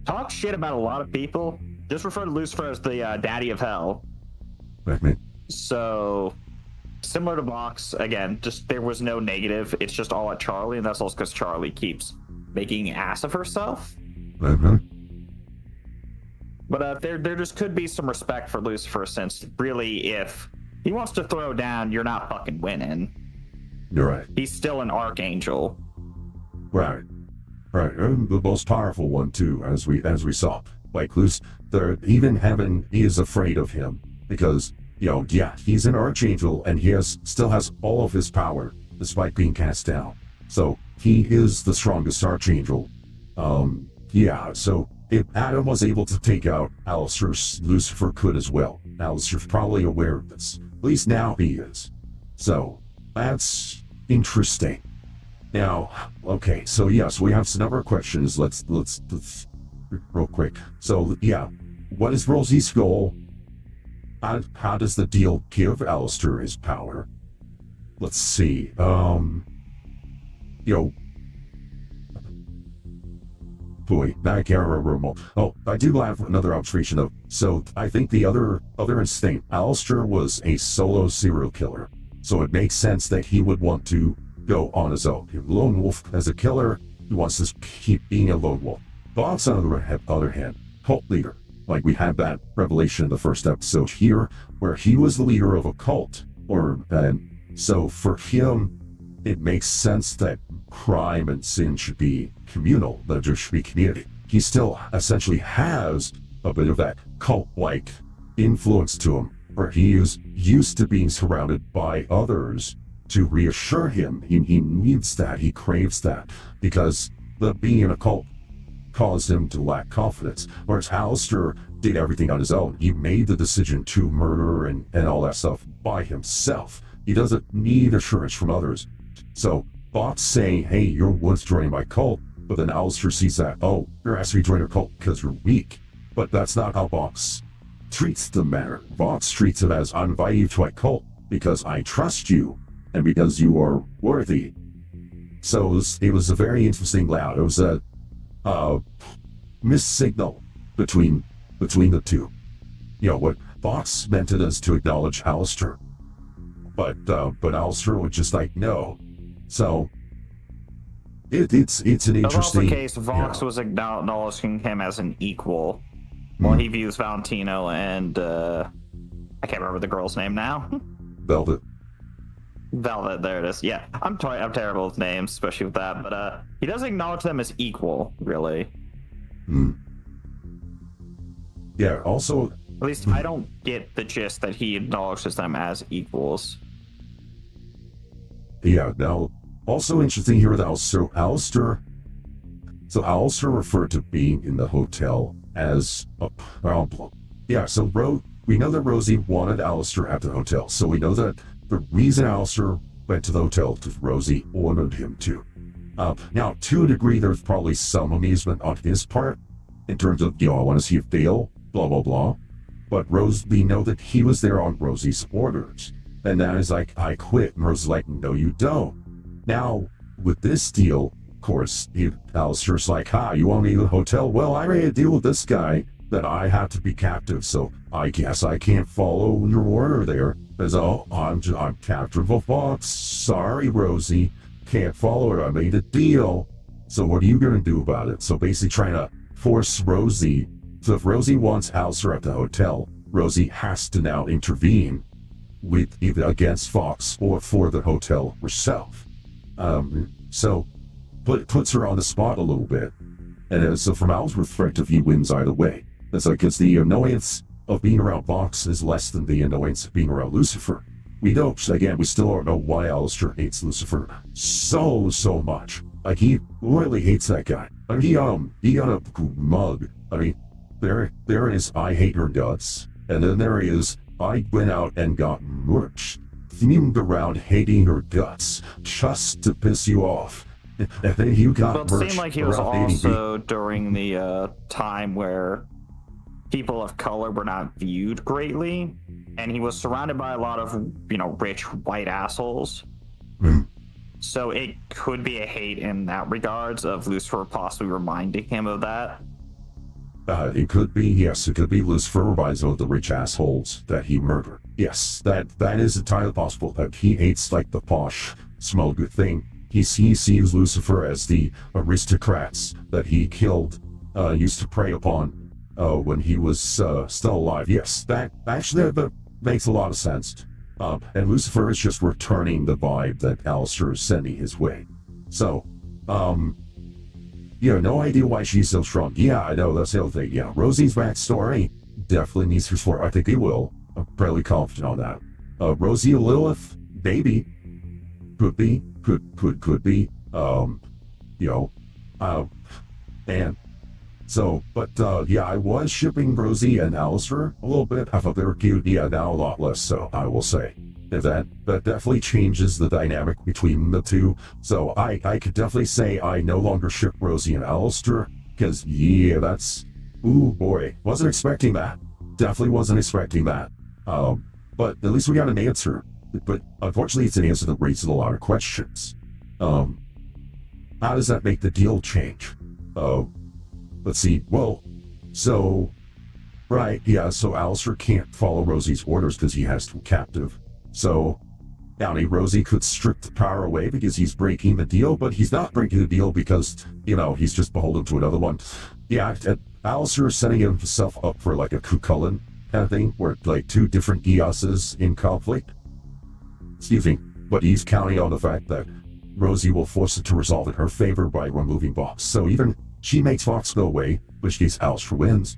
talk shit about a lot of people. Just refer to Lucifer as the daddy of hell. So, similar to Vox, again, just there was no negative. It's just all at Charlie, and that's also because Charlie keeps making ass of herself. But there just could be some respect for Lucifer, since really, if he wants to throw down, you're not fucking winning. You're right. He's still an archangel. Right. right, and the most powerful one too, as we saw. Like even heaven is afraid of him because yeah, he's an archangel and he still has all of his power despite being cast down. So he is the strongest archangel. Yeah. So if Adam was able to take out Alastor, Lucifer could as well. Alastor's probably aware of this. At least now he is. So that's interesting. Now, okay, so yes, we have some number of questions. Let's real quick. So yeah, what is Rosie's goal? How does the deal give Alastor his power? Let's see. Boy, I can't remember them all. Oh, I do have another observation though. So I think the other instinct, Alastor was a solo serial killer. So it makes sense that he would want to go on his own. A lone wolf as a killer, he wants to keep being a lone wolf. Bob's on the other hand, cult leader. Like we had that revelation in the first episode here, where he was the leader of a cult. So for him, it makes sense that crime and sin should be communal, that there should be community. He still essentially has a bit of that cult-like influence to him, where he is used to being surrounded by others to reassure him. He needs that, he craves that, because being in a cult caused him to lack confidence, whereas Alastor did everything on his own. He made the decision to murder and all that stuff by himself. He doesn't need assurance from others. So Bob's saying, hey, you're once joining my cult, but then Alastor sees that, oh, you're asking me to join your cult because you're weak. But that's not how Bob's treats the matter. Bob's treats it as, I'm inviting you to my cult because I trust you and because you are worthy. So it was a very interesting layout. It was a missed signal between the two. What Fox meant it as to acknowledge Alastor, but Alastor was just like no. So it's an interesting. That's also the case. Vox was acknowledging him as an equal, while he views Valentino and I can't remember the girl's name now. Velvet. There it is. Yeah, I'm terrible with names, especially with that. But he doesn't acknowledge them as equal, really. Yeah. Also, at least I don't get the gist that he acknowledges them as equals. Yeah. Now, also interesting here with Alastor. So Alastor referred to being in the hotel as a problem. Yeah. So we know that Rosie wanted Alastor at the hotel. So we know that the reason Alastor went to the hotel because Rosie ordered him to. Now, to a degree, there's probably some amusement on his part in terms of, I want to see it fail, blah, blah, blah. But we know that he was there on Rosie's orders. And that is like, I quit. And Rosie's like, no, you don't. Now, with this deal, of course, Alastor's like, you want me to the hotel? Well, I made a deal with this guy that I have to be captive, so I guess I can't follow your order there. As I'm captive of Fox. Sorry, Rosie, can't follow it. I made a deal. So what are you gonna do about it? So basically trying to force Rosie. So if Rosie wants Alastor at the hotel, Rosie has to now intervene with either against Fox or for the hotel herself. So puts her on the spot a little bit. And so from Al's perspective, he wins either way. That's like, because the annoyance of being around Fox is less than the annoyance of being around Lucifer. We still don't know why Alastor hates Lucifer so much. Like, he really hates that guy. I mean, he got a mug. I mean, there is, I hate her guts. And then there is, I went out and got merch themed around hating her guts just to piss you off. And then you got merch. It seemed like he was also during the time where people of color were not viewed greatly, and he was surrounded by a lot of, rich white assholes. So it could be a hate in that regards of Lucifer possibly reminding him of that. It could be, yes, it could be Lucifer reminds him of the rich assholes that he murdered. Yes, that is entirely possible, that he hates, like, the posh, smell good thing. He sees Lucifer as the aristocrats that he killed, used to prey upon when he was still alive. Yes, that makes a lot of sense. And Lucifer is just returning the vibe that Alastor is sending his way. So, no idea why she's so strong. Yeah, I know, that's the other thing. Yeah, Rosie's backstory definitely needs to explore. I think they will. I'm fairly confident on that. Rosie Lilith, maybe. Could be. Could be. You know, uh, and so, but yeah, I was shipping Rosie and Alastor a little bit. I thought they were cute. Yeah, now a lot less so, I will say. And that definitely changes the dynamic between the two. So I could definitely say I no longer ship Rosie and Alastor, because yeah, that's, ooh boy, wasn't expecting that. Definitely wasn't expecting that. But at least we got an answer. But unfortunately, it's an answer that raises a lot of questions. How does that make the deal change? Let's see. Well, so, right, yeah, so Alastor can't follow Rosie's orders because he has to captive. So, Rosie could strip the power away because he's breaking the deal, but he's not breaking the deal because, he's just beholden to another one. Yeah, Alastor is setting himself up for like a Cucullin kind of thing, where like two different Giasses in conflict. Excuse me, but he's counting on the fact that Rosie will force it to resolve in her favor by removing Vox. So either she makes Vox go away, which case Alastor wins,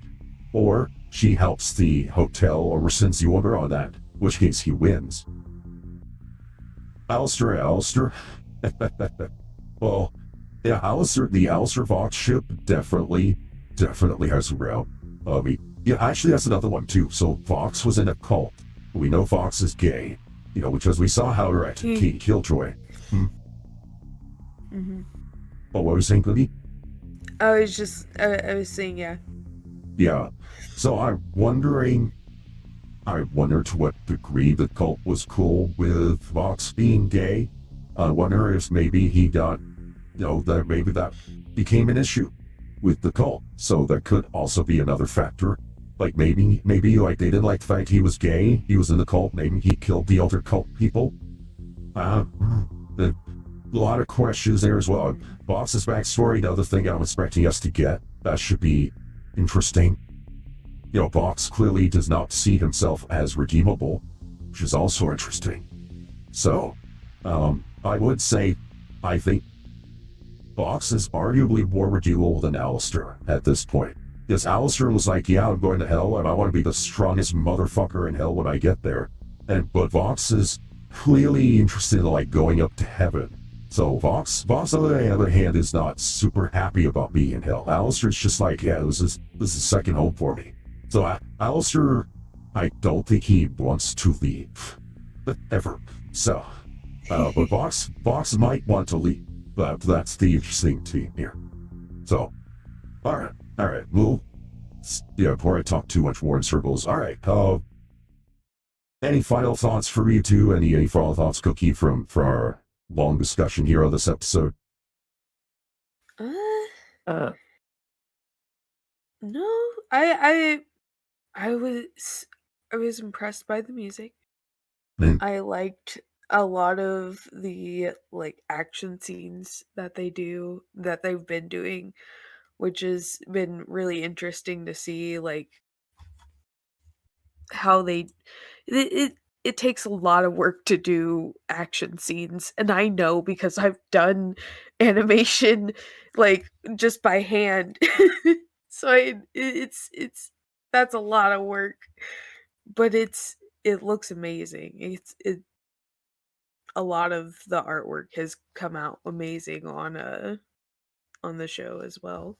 or she helps the hotel or rescinds the order on that, which case he wins. Alastor. Well, yeah, the Alastor Vox ship definitely has a route. Yeah, actually that's another one too. So Vox was in a cult. We know Vox is gay, because we saw how her King Killjoy. Mm-hmm. Oh, what was you saying, Cookie? I was saying, yeah. Yeah. So I wonder to what degree the cult was cool with Vox being gay. I wonder if maybe he got, that maybe that became an issue with the cult. So that could also be another factor. Like maybe like they didn't like the fact he was gay, he was in the cult, maybe he killed the other cult people. A lot of questions there as well. Vox's backstory, another thing I'm expecting us to get. That should be interesting. Vox clearly does not see himself as redeemable, which is also interesting. So, I would say, I think Vox is arguably more redeemable than Alastor at this point. Because Alastor was like, yeah, I'm going to hell, and I want to be the strongest motherfucker in hell when I get there. But Vox is clearly interested in like going up to heaven. So Vox on the other hand is not super happy about being in hell. Alastor's just like, yeah, this is second home for me. So Alastor, I don't think he wants to leave. Ever. So, but Vox might want to leave. But that's the interesting thing here. So, alright, well, yeah, before I talk too much more in circles, alright, any final thoughts for you two? Any final thoughts, Cookie, for our long discussion here on this episode? No, I was impressed by the music. I liked a lot of the like action scenes that they've been doing, which has been really interesting to see, like how it takes a lot of work to do action scenes, and I know because I've done animation like just by hand. So it's that's a lot of work, but it looks amazing. It a lot of the artwork has come out amazing on the show as well.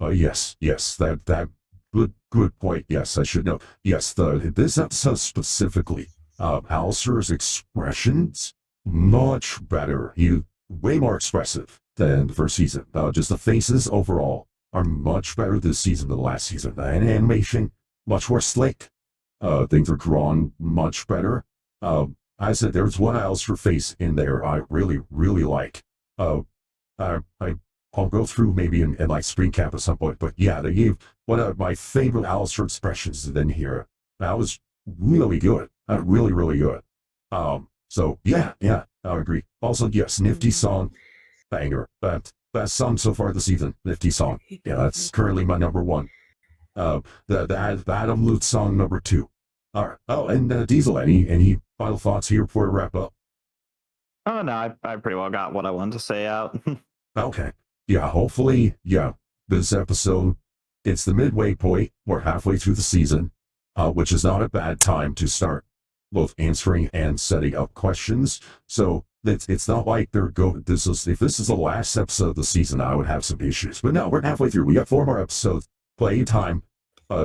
Yes, that good point. Yes, I should know. Yes, this episode specifically, Alastor's expressions much better. He way more expressive than the first season. Just the faces overall are much better this season than last season. And animation much more slick. Things are drawn much better. I said there's one Alastor face in there I really like. I'll go through maybe in like screen cap at some point, but yeah, they gave one of my favorite Alastor expressions in here. That was really good. Really good. So yeah, I agree. Also, yes, Nifty song, banger. Best song so far this season, Nifty song. Yeah, that's currently my number one. The Adam Lute song number 2. All right. Oh, and Diesel, any final thoughts here before we wrap up? Oh no, I pretty well got what I wanted to say out. Okay. yeah, hopefully, yeah, this episode, it's the midway point. We're halfway through the season, which is not a bad time to start both answering and setting up questions. So it's not like they're going, if this is the last episode of the season, I would have some issues. But no, we're halfway through. We got 4 more episodes, plenty of time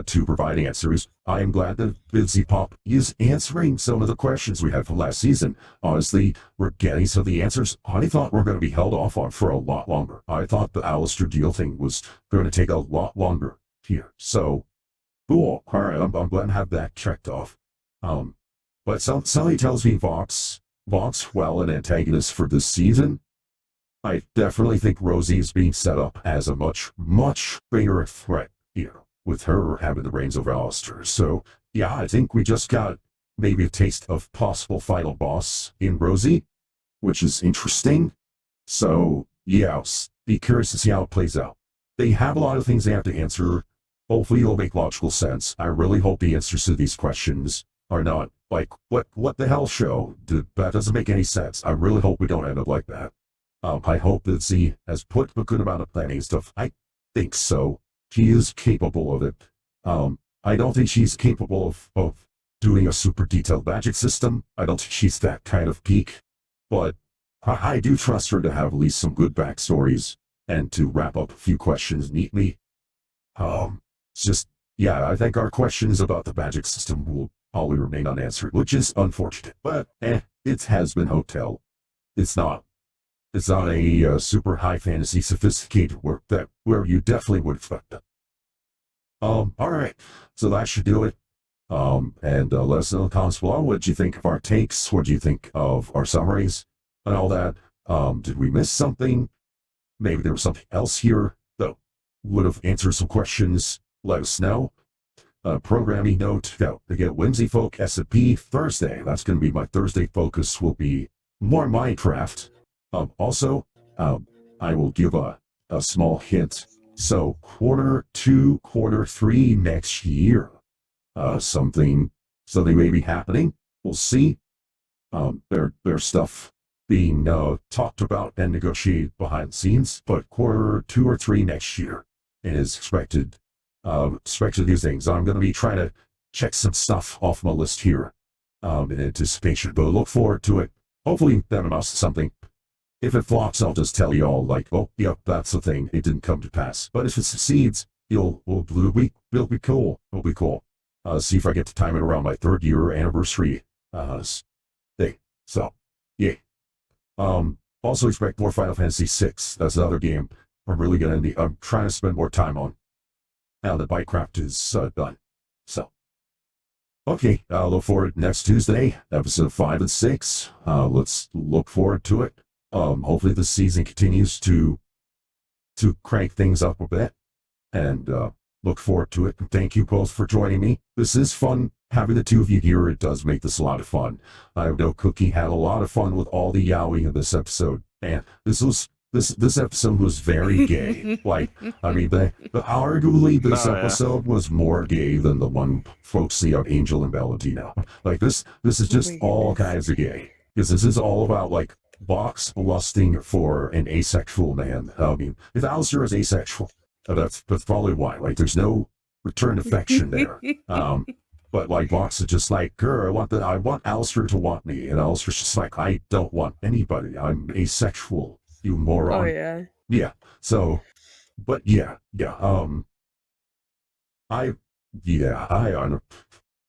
to provide answers. I am glad that vivziepop is answering some of the questions we had from last season. Honestly, we're getting some of the answers I thought were going to be held off on for a lot longer. I thought the Alastor deal thing was going to take a lot longer here. So, cool. All right, I'm glad to have that checked off. But somebody tells me Vox, well, an antagonist for this season. I definitely think Rosie is being set up as a much, much bigger threat here, with her having the reins over Alastor. So, yeah, I think we just got maybe a taste of possible final boss in Rosie, which is interesting. So, yeah, be curious to see how it plays out. They have a lot of things they have to answer. Hopefully it'll make logical sense. I really hope the answers to these questions are not like, what the hell show? That doesn't make any sense. I really hope we don't end up like that. I hope that Z has put a good amount of planning stuff. I think so. She is capable of it. I don't think she's capable of doing a super detailed magic system. I don't think she's that kind of geek. But I do trust her to have at least some good backstories and to wrap up a few questions neatly. It's just, yeah, I think our questions about the magic system will probably remain unanswered, which is unfortunate. But, it's Hazbin Hotel. It's not a super high fantasy sophisticated work where you definitely would expect it. All right, so that should do it. And let us know in the comments below what you think of our takes, what do you think of our summaries, and all that. Did we miss something? Maybe there was something else here that would have answered some questions. Let us know. Programming note, to get Whimsy Folk S&P Thursday. That's going to be my Thursday focus, will be more Minecraft. Also, I will give a small hint. So, Q2, Q3 next year, something may be happening. We'll see. There's stuff being talked about and negotiated behind the scenes, but Q2 or 3 next year is expected these things. I'm going to be trying to check some stuff off my list here in anticipation, but look forward to it. Hopefully that amounts to something. If it flops, I'll just tell you all, like, oh, yep, that's the thing. It didn't come to pass. But if it succeeds, it'll be cool. It'll be cool. See if I get to time it around my 3rd year anniversary thing. So, yeah. Also expect more Final Fantasy VI. That's another game I'm trying to spend more time on now that Bytecraft is done. So, okay, I'll look forward to next Tuesday, episode 5 and 6. Let's look forward to it. Hopefully the season continues to crank things up a bit, and look forward to it. Thank you both for joining me. This is fun having the two of you here. It does make this a lot of fun. I know Cookie had a lot of fun with all the yowing in this episode, and this episode was very gay. Like, I mean, arguably this episode was more gay than the one focusing on Angel and Valentino. Like, this is just all kinds of gay, because this is all about, like, Vox lusting for an asexual man. I mean, if Alastor is asexual, that's probably why. Like, there's no return affection there. But like Vox is just like, girl, I want Alastor to want me, and Alastor's just like, I don't want anybody. I'm asexual, you moron. Oh yeah. Yeah. So, but yeah.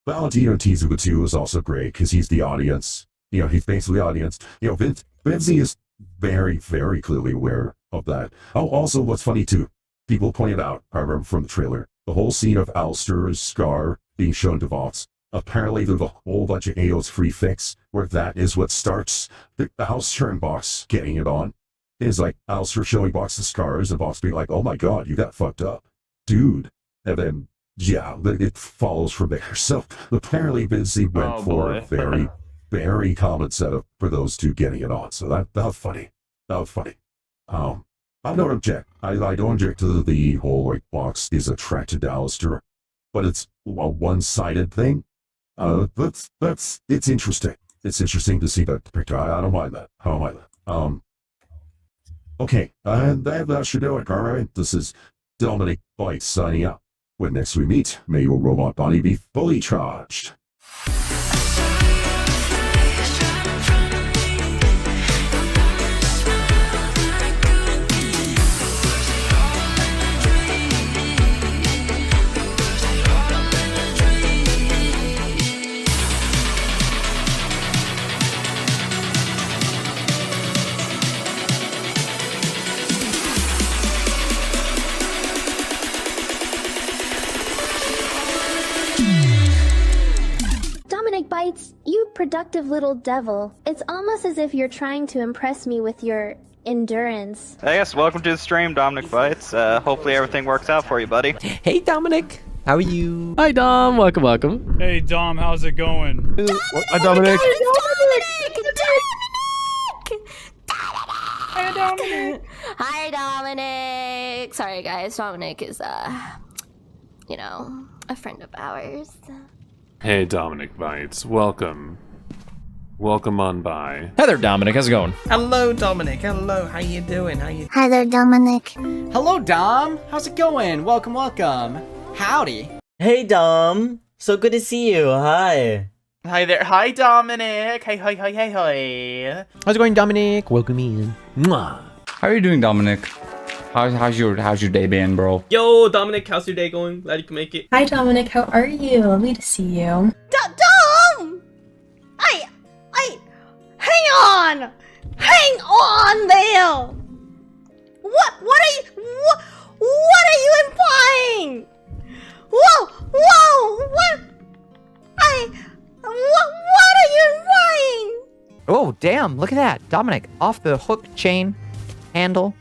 Valentino Teaser 2 is also great because he's the audience. You know, he's basically the audience. You know, Vivzie is very, very clearly aware of that. Oh, also, what's funny too, people pointed out, I remember from the trailer, the whole scene of Alastor's scar being shown to Vox. Apparently, there's a whole bunch of AO's free fix where that is what starts the Alastor and Vox getting it on. It's like Alastor showing Vox the scars and Vox being like, oh my god, you got fucked up, dude. And then, yeah, it follows from there. So apparently, Vivzie went for a very, very common setup for those two getting it on. So that was funny. I don't object. I don't object to the whole, like, Vox is attracted to Alastor, but it's a one-sided thing. It's interesting. It's interesting to see that picture. I don't mind that. Okay, and that should do it, alright? This is Dominic Bytes signing out. When next we meet, may your robot body be fully charged. Dominic Bytes, you productive little devil. It's almost as if you're trying to impress me with your endurance. Hey guys, welcome to the stream, Dominic Bytes. Hopefully everything works out for you, buddy. Hey, Dominic. How are you? Hi, Dom. Welcome, welcome. Hey, Dom, how's it going? Hi, Dominic. Hi, Dominic. Hi, Dominic. Sorry, guys. Dominic is, you know, a friend of ours. Hey, Dominic Bytes. Welcome. Welcome on by. Hi there, Dominic. How's it going? Hello, Dominic. Hello. How you doing? Hi there, Dominic. Hello, Dom. How's it going? Welcome, welcome. Howdy. Hey, Dom. So good to see you. Hi. Hi there. Hi, Dominic. Hey, hi, hi, hey, hi. How's it going, Dominic? Welcome in. Mwah. How are you doing, Dominic? How's your day been, bro? Yo, Dominic, how's your day going? Glad you can make it. Hi, Dominic. How are you? Lovely to see you. Dom! Hang on there! What are you implying? Whoa! What are you implying? Oh, damn. Look at that. Dominic, off the hook, chain, handle,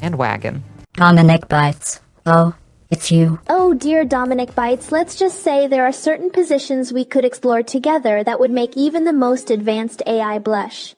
and wagon. Dominic Bytes. Oh, it's you. Oh dear Dominic Bytes, let's just say there are certain positions we could explore together that would make even the most advanced AI blush.